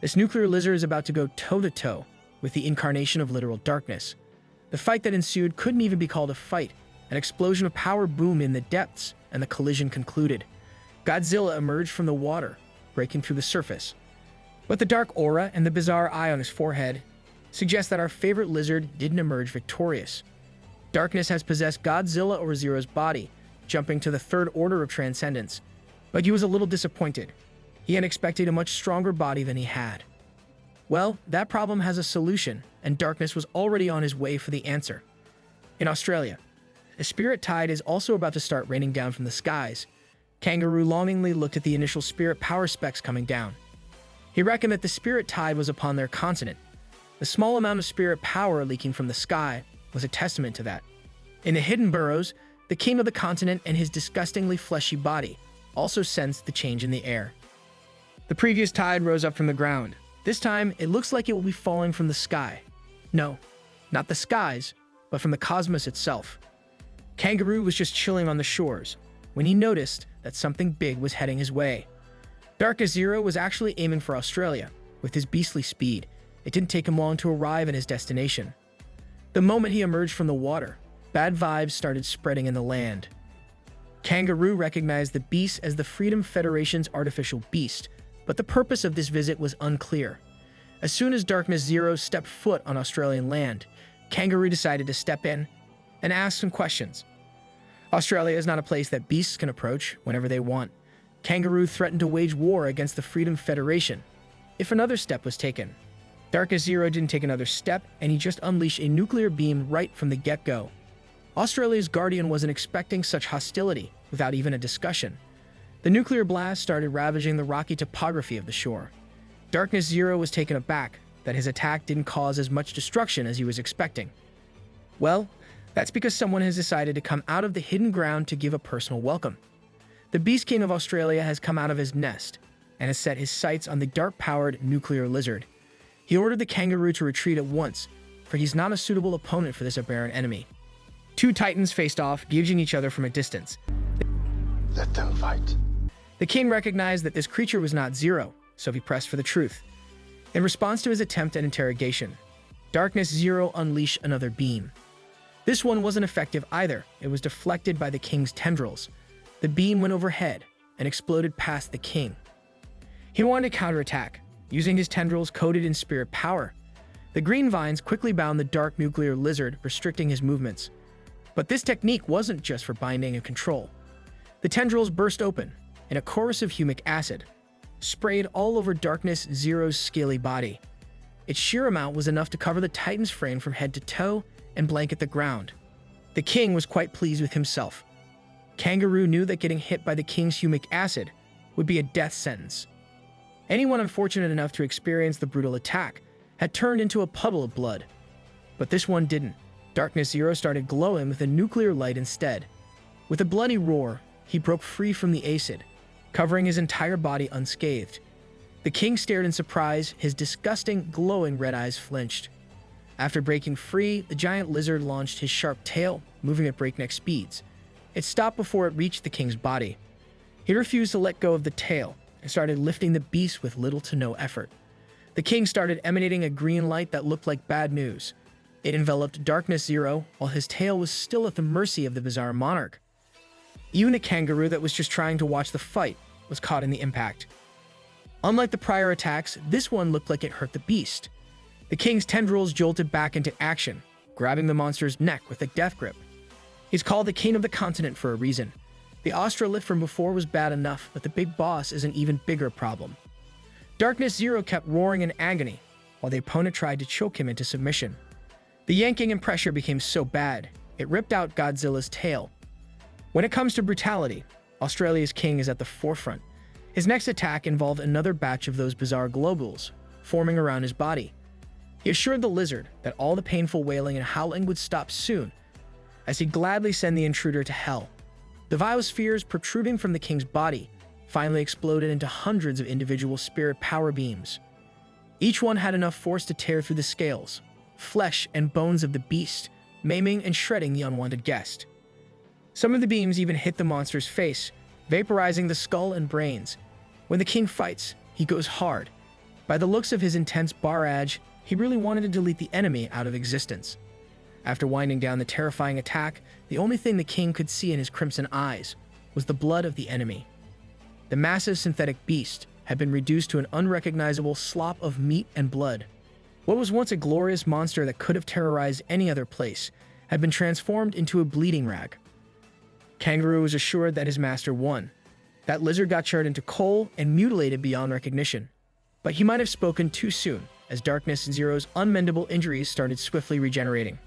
This nuclear lizard is about to go toe-to-toe with the incarnation of literal darkness. The fight that ensued couldn't even be called a fight. An explosion of power boomed in the depths, and the collision concluded. Godzilla emerged from the water, breaking through the surface. But the dark aura and the bizarre eye on his forehead suggest that our favorite lizard didn't emerge victorious. Darkness has possessed Godzilla or Zero's body, jumping to the third order of transcendence. But he was a little disappointed. He had expected a much stronger body than he had. Well, that problem has a solution, and Darkness was already on his way for the answer. In Australia, a spirit tide is also about to start raining down from the skies. Kangaroo longingly looked at the initial spirit power specs coming down. He reckoned that the spirit tide was upon their continent. The small amount of spirit power leaking from the sky was a testament to that. In the hidden burrows, the king of the continent and his disgustingly fleshy body also sensed the change in the air. The previous tide rose up from the ground. This time, it looks like it will be falling from the sky. No, not the skies, but from the cosmos itself. Kangaroo was just chilling on the shores when he noticed that something big was heading his way. Darkness Zero was actually aiming for Australia. With his beastly speed, it didn't take him long to arrive at his destination. The moment he emerged from the water, bad vibes started spreading in the land. Kangaroo recognized the beast as the Freedom Federation's artificial beast, but the purpose of this visit was unclear. As soon as Darkness Zero stepped foot on Australian land, Kangaroo decided to step in and ask some questions. Australia is not a place that beasts can approach whenever they want. Kangaroo threatened to wage war against the Freedom Federation if another step was taken. Darkness Zero didn't take another step, and he just unleashed a nuclear beam right from the get-go. Australia's guardian wasn't expecting such hostility without even a discussion. The nuclear blast started ravaging the rocky topography of the shore. Darkness Zero was taken aback that his attack didn't cause as much destruction as he was expecting. Well, that's because someone has decided to come out of the hidden ground to give a personal welcome. The Beast King of Australia has come out of his nest and has set his sights on the dark-powered nuclear lizard. He ordered the kangaroo to retreat at once, for he's not a suitable opponent for this aberrant enemy. Two titans faced off, gauging each other from a distance. Let them fight. The king recognized that this creature was not Zero, so he pressed for the truth. In response to his attempt at interrogation, Darkness Zero unleashed another beam. This one wasn't effective either. It was deflected by the king's tendrils. The beam went overhead and exploded past the king. He wanted to counterattack, using his tendrils coated in spirit power. The green vines quickly bound the dark nuclear lizard, restricting his movements. But this technique wasn't just for binding and control. The tendrils burst open, and a chorus of humic acid sprayed all over Darkness Zero's scaly body. Its sheer amount was enough to cover the Titan's frame from head to toe and blanket the ground. The king was quite pleased with himself. Kangaroo knew that getting hit by the king's humic acid would be a death sentence. Anyone unfortunate enough to experience the brutal attack had turned into a puddle of blood. But this one didn't. Darkness Zero started glowing with a nuclear light instead. With a bloody roar, he broke free from the acid, covering his entire body unscathed. The king stared in surprise, his disgusting, glowing red eyes flinched. After breaking free, the giant lizard launched his sharp tail, moving at breakneck speeds. It stopped before it reached the king's body. He refused to let go of the tail and started lifting the beast with little to no effort. The king started emanating a green light that looked like bad news. It enveloped Darkness Zero while his tail was still at the mercy of the bizarre monarch. Even the kangaroo that was just trying to watch the fight was caught in the impact. Unlike the prior attacks, this one looked like it hurt the beast. The king's tendrils jolted back into action, grabbing the monster's neck with a death grip. He's called the king of the continent for a reason. The Australith from before was bad enough, but the big boss is an even bigger problem. Darkness Zero kept roaring in agony, while the opponent tried to choke him into submission. The yanking and pressure became so bad, it ripped out Godzilla's tail. When it comes to brutality, Australia's king is at the forefront. His next attack involved another batch of those bizarre globules, forming around his body. He assured the lizard that all the painful wailing and howling would stop soon, as he'd gladly send the intruder to hell. The biospheres protruding from the king's body finally exploded into hundreds of individual spirit power beams. Each one had enough force to tear through the scales, flesh, and bones of the beast, maiming and shredding the unwanted guest. Some of the beams even hit the monster's face, vaporizing the skull and brains. When the king fights, he goes hard. By the looks of his intense barrage, he really wanted to delete the enemy out of existence. After winding down the terrifying attack, the only thing the king could see in his crimson eyes was the blood of the enemy. The massive synthetic beast had been reduced to an unrecognizable slop of meat and blood. What was once a glorious monster that could have terrorized any other place had been transformed into a bleeding rag. Kangaroo was assured that his master won. That lizard got charred into coal and mutilated beyond recognition. But he might have spoken too soon, as Darkness Zero's unmendable injuries started swiftly regenerating.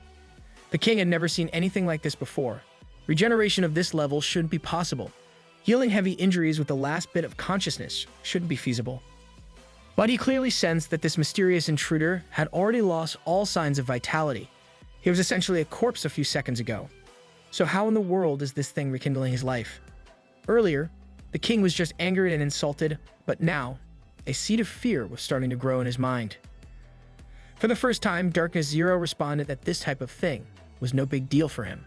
The king had never seen anything like this before. Regeneration of this level shouldn't be possible. Healing heavy injuries with the last bit of consciousness shouldn't be feasible. But he clearly sensed that this mysterious intruder had already lost all signs of vitality. He was essentially a corpse a few seconds ago. So how in the world is this thing rekindling his life? Earlier, the king was just angered and insulted, but now, a seed of fear was starting to grow in his mind. For the first time, Darkness Zero responded that this type of thing was no big deal for him.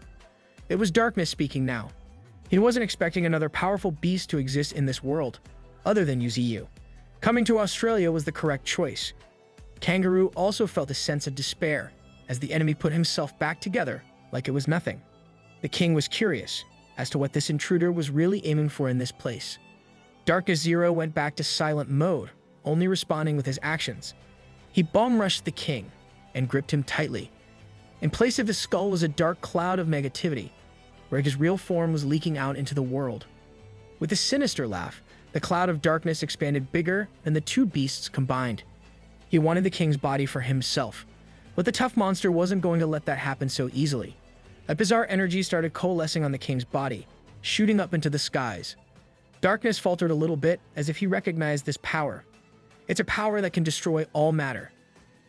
It was Darkness speaking now. He wasn't expecting another powerful beast to exist in this world, other than UZU. Coming to Australia was the correct choice. Kangaroo also felt a sense of despair, as the enemy put himself back together like it was nothing. The king was curious as to what this intruder was really aiming for in this place. Darkness Zero went back to silent mode, only responding with his actions. He bomb-rushed the king and gripped him tightly. In place of his skull was a dark cloud of negativity, where his real form was leaking out into the world. With a sinister laugh, the cloud of darkness expanded bigger than the two beasts combined. He wanted the king's body for himself, but the tough monster wasn't going to let that happen so easily. A bizarre energy started coalescing on the king's body, shooting up into the skies. Darkness faltered a little bit as if he recognized this power. It's a power that can destroy all matter.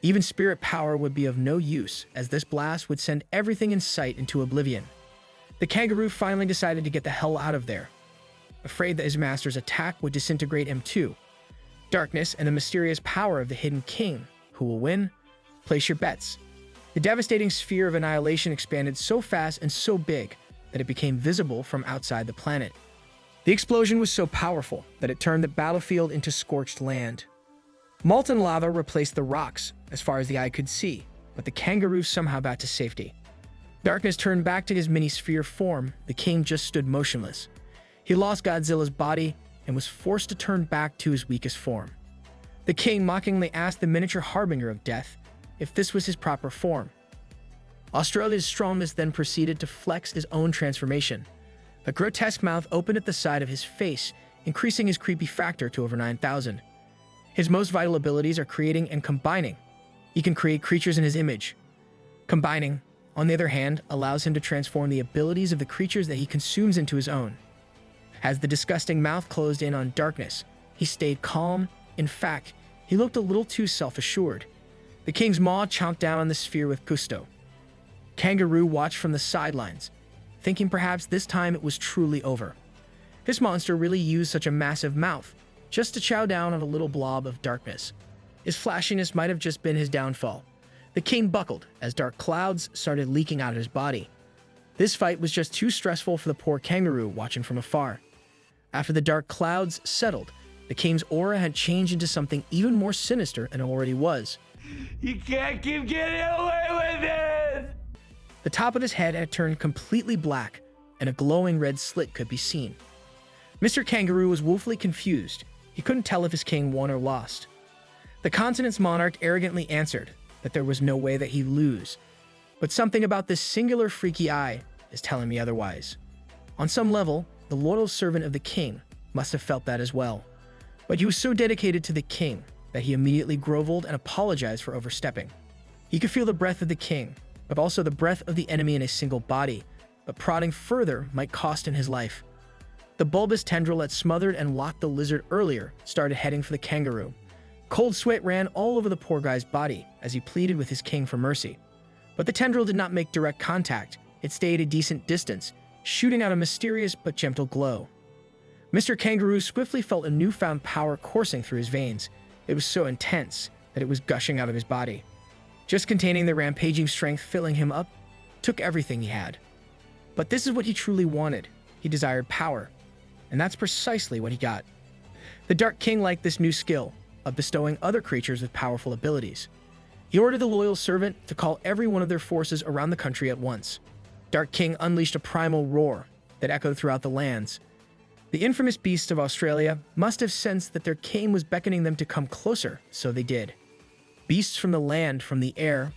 Even spirit power would be of no use, as this blast would send everything in sight into oblivion. The kangaroo finally decided to get the hell out of there, afraid that his master's attack would disintegrate him too. Darkness and the mysterious power of the hidden king. Who will win? Place your bets. The devastating sphere of annihilation expanded so fast and so big that it became visible from outside the planet. The explosion was so powerful that it turned the battlefield into scorched land. Molten lava replaced the rocks as far as the eye could see, but the kangaroo somehow got to safety. Darkness turned back to his mini-sphere form. The king just stood motionless. He lost Godzilla's body and was forced to turn back to his weakest form. The king mockingly asked the miniature harbinger of death if this was his proper form. Australia's strongest then proceeded to flex his own transformation. A grotesque mouth opened at the side of his face, increasing his creepy factor to over 9,000. His most vital abilities are creating and combining. He can create creatures in his image. Combining, on the other hand, allows him to transform the abilities of the creatures that he consumes into his own. As the disgusting mouth closed in on Darkness, he stayed calm. In fact, he looked a little too self-assured. The king's maw chomped down on the sphere with gusto. Kangaroo watched from the sidelines, thinking perhaps this time it was truly over. This monster really used such a massive mouth just to chow down on a little blob of darkness. His flashiness might have just been his downfall. The king buckled as dark clouds started leaking out of his body. This fight was just too stressful for the poor kangaroo watching from afar. After the dark clouds settled, the king's aura had changed into something even more sinister than it already was. You can't keep getting away with it! The top of his head had turned completely black, and a glowing red slit could be seen. Mr. Kangaroo was woefully confused. He couldn't tell if his king won or lost. The continent's monarch arrogantly answered that there was no way that he'd lose. But something about this singular freaky eye is telling me otherwise. On some level, the loyal servant of the king must have felt that as well. But he was so dedicated to the king that he immediately groveled and apologized for overstepping. He could feel the breath of the king, but also the breath of the enemy in a single body, but prodding further might cost him his life. The bulbous tendril that smothered and locked the lizard earlier started heading for the kangaroo. Cold sweat ran all over the poor guy's body as he pleaded with his king for mercy. But the tendril did not make direct contact. It stayed a decent distance, shooting out a mysterious but gentle glow. Mr. Kangaroo swiftly felt a newfound power coursing through his veins. It was so intense that it was gushing out of his body. Just containing the rampaging strength filling him up took everything he had. But this is what he truly wanted. He desired power, and that's precisely what he got. The Dark King liked this new skill of bestowing other creatures with powerful abilities. He ordered the loyal servant to call every one of their forces around the country at once. Dark King unleashed a primal roar that echoed throughout the lands. The infamous beasts of Australia must have sensed that their king was beckoning them to come closer, so they did. Beasts from the land, from the air,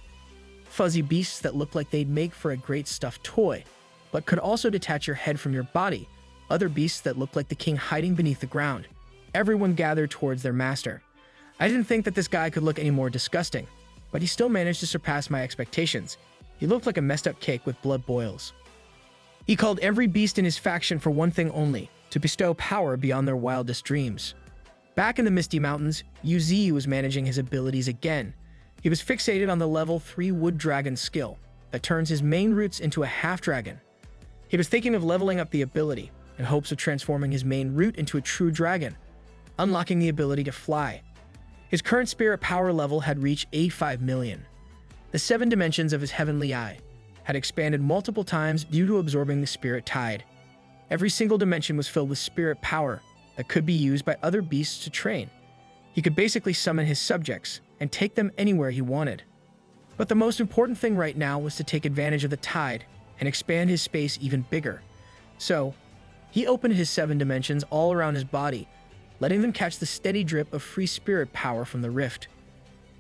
fuzzy beasts that looked like they'd make for a great stuffed toy, but could also detach your head from your body, other beasts that looked like the king hiding beneath the ground. Everyone gathered towards their master. I didn't think that this guy could look any more disgusting, but he still managed to surpass my expectations. He looked like a messed up cake with blood boils. He called every beast in his faction for one thing only, to bestow power beyond their wildest dreams. Back in the Misty Mountains, Yuzi was managing his abilities again. He was fixated on the level 3 Wood Dragon skill that turns his main roots into a half-dragon. He was thinking of leveling up the ability in hopes of transforming his main root into a true dragon, unlocking the ability to fly. His current spirit power level had reached 85 million. The 7 dimensions of his heavenly eye had expanded multiple times due to absorbing the spirit tide. Every single dimension was filled with spirit power that could be used by other beasts to train. He could basically summon his subjects and take them anywhere he wanted. But the most important thing right now was to take advantage of the tide and expand his space even bigger. So, he opened his 7 dimensions all around his body, letting them catch the steady drip of free spirit power from the rift.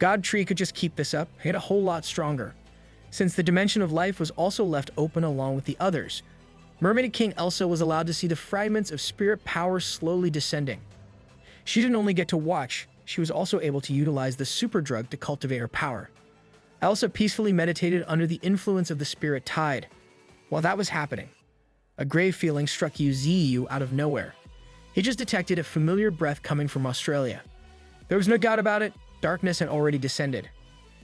God Tree could just keep this up and get a whole lot stronger. Since the dimension of life was also left open along with the others, Mermaid King Elsa was allowed to see the fragments of spirit power slowly descending. She didn't only get to watch, she was also able to utilize the super drug to cultivate her power. Elsa peacefully meditated under the influence of the spirit tide. While that was happening, a grave feeling struck Yuzi out of nowhere. He just detected a familiar breath coming from Australia. There was no doubt about it, darkness had already descended.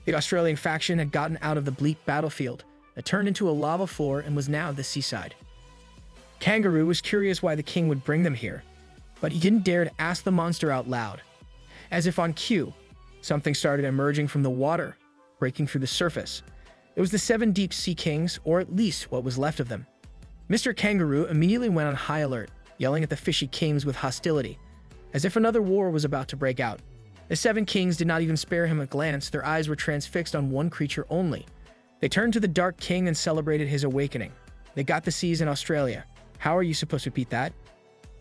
The Australian faction had gotten out of the bleak battlefield that turned into a lava floor and was now the seaside. Kangaroo was curious why the king would bring them here, but he didn't dare to ask the monster out loud. As if on cue, something started emerging from the water, breaking through the surface. It was the 7 deep sea kings, or at least what was left of them. Mr. Kangaroo immediately went on high alert, yelling at the fishy kings with hostility, as if another war was about to break out. The 7 kings did not even spare him a glance. Their eyes were transfixed on one creature only. They turned to the Dark King and celebrated his awakening. They got the seas in Australia. How are you supposed to repeat that?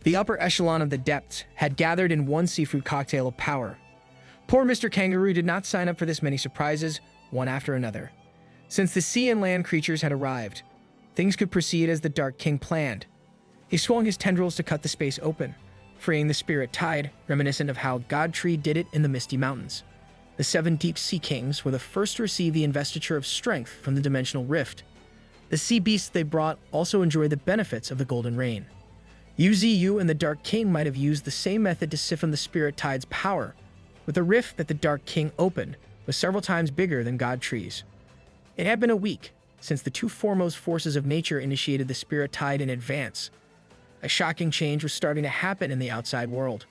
The upper echelon of the depths had gathered in one seafood cocktail of power. Poor Mr. Kangaroo did not sign up for this many surprises, one after another. Since the sea and land creatures had arrived, things could proceed as the Dark King planned. He swung his tendrils to cut the space open, freeing the spirit tide, reminiscent of how God Tree did it in the Misty Mountains. The 7 deep sea kings were the first to receive the investiture of strength from the dimensional rift. The sea beasts they brought also enjoyed the benefits of the golden rain. Yuzi and the Dark King might have used the same method to siphon the spirit tide's power, but the rift that the Dark King opened was several times bigger than God Tree's. It had been a week since the 2 foremost forces of nature initiated the spirit tide in advance. A shocking change was starting to happen in the outside world.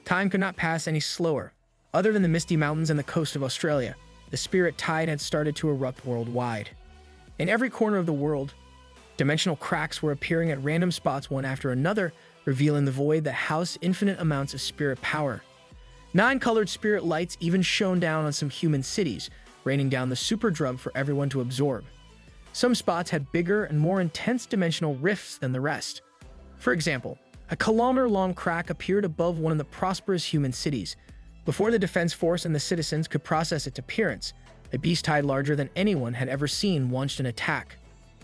Time could not pass any slower. Other than the Misty Mountains and the coast of Australia, the spirit tide had started to erupt worldwide. In every corner of the world, dimensional cracks were appearing at random spots one after another, revealing the void that housed infinite amounts of spirit power. 9 colored spirit lights even shone down on some human cities, raining down the super drug for everyone to absorb. Some spots had bigger and more intense dimensional rifts than the rest. For example, a kilometer-long crack appeared above one of the prosperous human cities. Before the defense force and the citizens could process its appearance, a beast tide larger than anyone had ever seen launched an attack.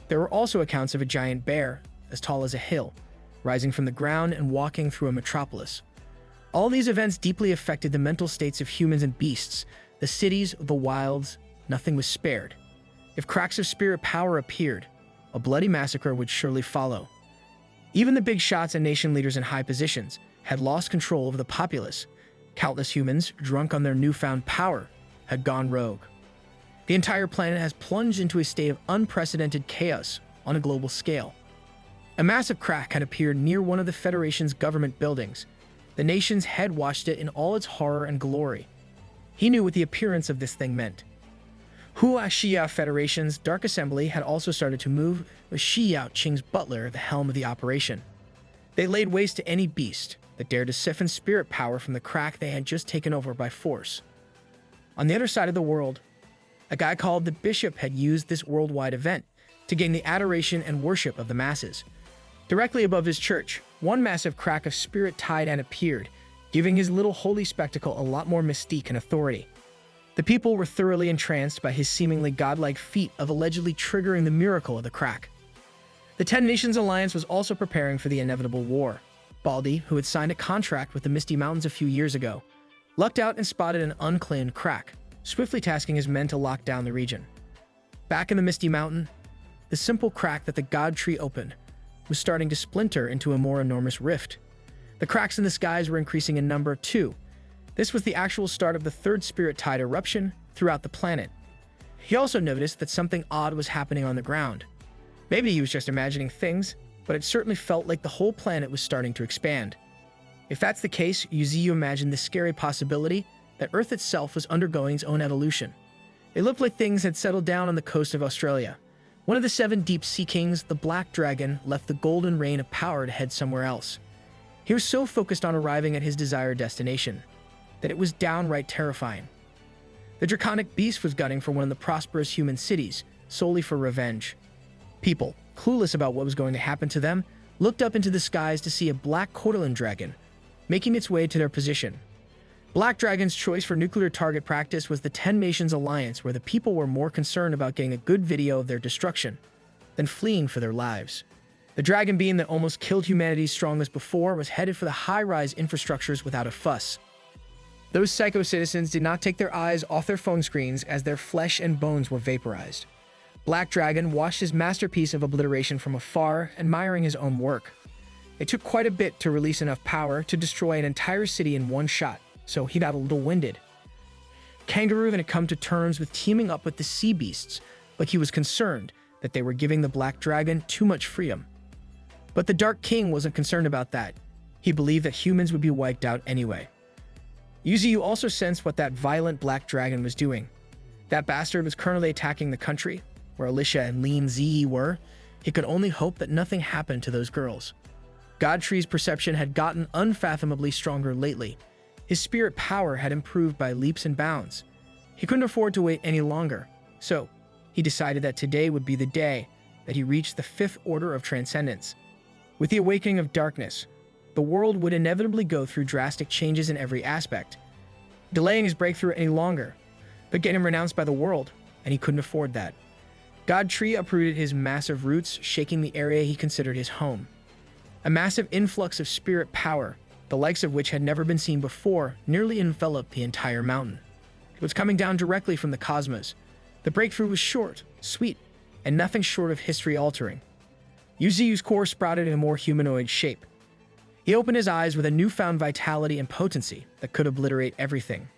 There were also accounts of a giant bear, as tall as a hill, rising from the ground and walking through a metropolis. All these events deeply affected the mental states of humans and beasts, the cities, the wilds. Nothing was spared. If cracks of spirit power appeared, a bloody massacre would surely follow. Even the big shots and nation leaders in high positions had lost control of the populace. Countless humans, drunk on their newfound power, had gone rogue. The entire planet has plunged into a state of unprecedented chaos on a global scale. A massive crack had appeared near one of the Federation's government buildings. The nation's head watched it in all its horror and glory. He knew what the appearance of this thing meant. Hua Xia Federation's Dark Assembly had also started to move, with Xi Yaoqing's butler at the helm of the operation. They laid waste to any beast that dared to siphon spirit power from the crack they had just taken over by force. On the other side of the world, a guy called the Bishop had used this worldwide event to gain the adoration and worship of the masses. Directly above his church, one massive crack of spirit tide had appeared, giving his little holy spectacle a lot more mystique and authority. The people were thoroughly entranced by his seemingly godlike feat of allegedly triggering the miracle of the crack. The Ten Nations Alliance was also preparing for the inevitable war. Baldy, who had signed a contract with the Misty Mountains a few years ago, lucked out and spotted an unclaimed crack, swiftly tasking his men to lock down the region. Back in the Misty Mountain, the simple crack that the God Tree opened was starting to splinter into a more enormous rift. The cracks in the skies were increasing in number too. This was the actual start of the third spirit tide eruption throughout the planet. He also noticed that something odd was happening on the ground. Maybe he was just imagining things, but it certainly felt like the whole planet was starting to expand. If that's the case, Yuziu imagined the scary possibility that Earth itself was undergoing its own evolution. It looked like things had settled down on the coast of Australia. One of the 7 deep sea kings, the Black Dragon, left the golden reign of power to head somewhere else. He was so focused on arriving at his desired destination that it was downright terrifying. The draconic beast was gunning for one of the prosperous human cities, solely for revenge. People, clueless about what was going to happen to them, looked up into the skies to see a black Cordelin dragon making its way to their position. Black Dragon's choice for nuclear target practice was the Ten Nations Alliance, where the people were more concerned about getting a good video of their destruction than fleeing for their lives. The dragon beam that almost killed humanity's strongest before was headed for the high-rise infrastructures without a fuss. Those psycho citizens did not take their eyes off their phone screens as their flesh and bones were vaporized. Black Dragon watched his masterpiece of obliteration from afar, admiring his own work. It took quite a bit to release enough power to destroy an entire city in one shot, so he got a little winded. Kangaroo had come to terms with teaming up with the sea beasts, but he was concerned that they were giving the Black Dragon too much freedom. But the Dark King wasn't concerned about that. He believed that humans would be wiped out anyway. Yuziu also sensed what that violent Black Dragon was doing. That bastard was currently attacking the country, where Alicia and Lin Ziyi were. He could only hope that nothing happened to those girls. Godtree's perception had gotten unfathomably stronger lately. His spirit power had improved by leaps and bounds. He couldn't afford to wait any longer, so he decided that today would be the day that he reached the 5th order of transcendence. With the awakening of darkness, the world would inevitably go through drastic changes in every aspect. Delaying his breakthrough any longer but get him renounced by the world, and he couldn't afford that. Godtree uprooted his massive roots, shaking the area he considered his home. A massive influx of spirit power, the likes of which had never been seen before, nearly enveloped the entire mountain. It was coming down directly from the cosmos. The breakthrough was short, sweet, and nothing short of history-altering. Yuziu's core sprouted in a more humanoid shape. He opened his eyes with a newfound vitality and potency that could obliterate everything.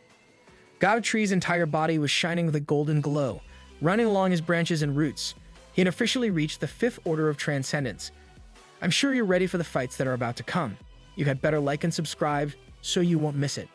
Godtree's entire body was shining with a golden glow, running along his branches and roots. He had officially reached the 5th order of transcendence. I'm sure you're ready for the fights that are about to come. You had better like and subscribe so you won't miss it.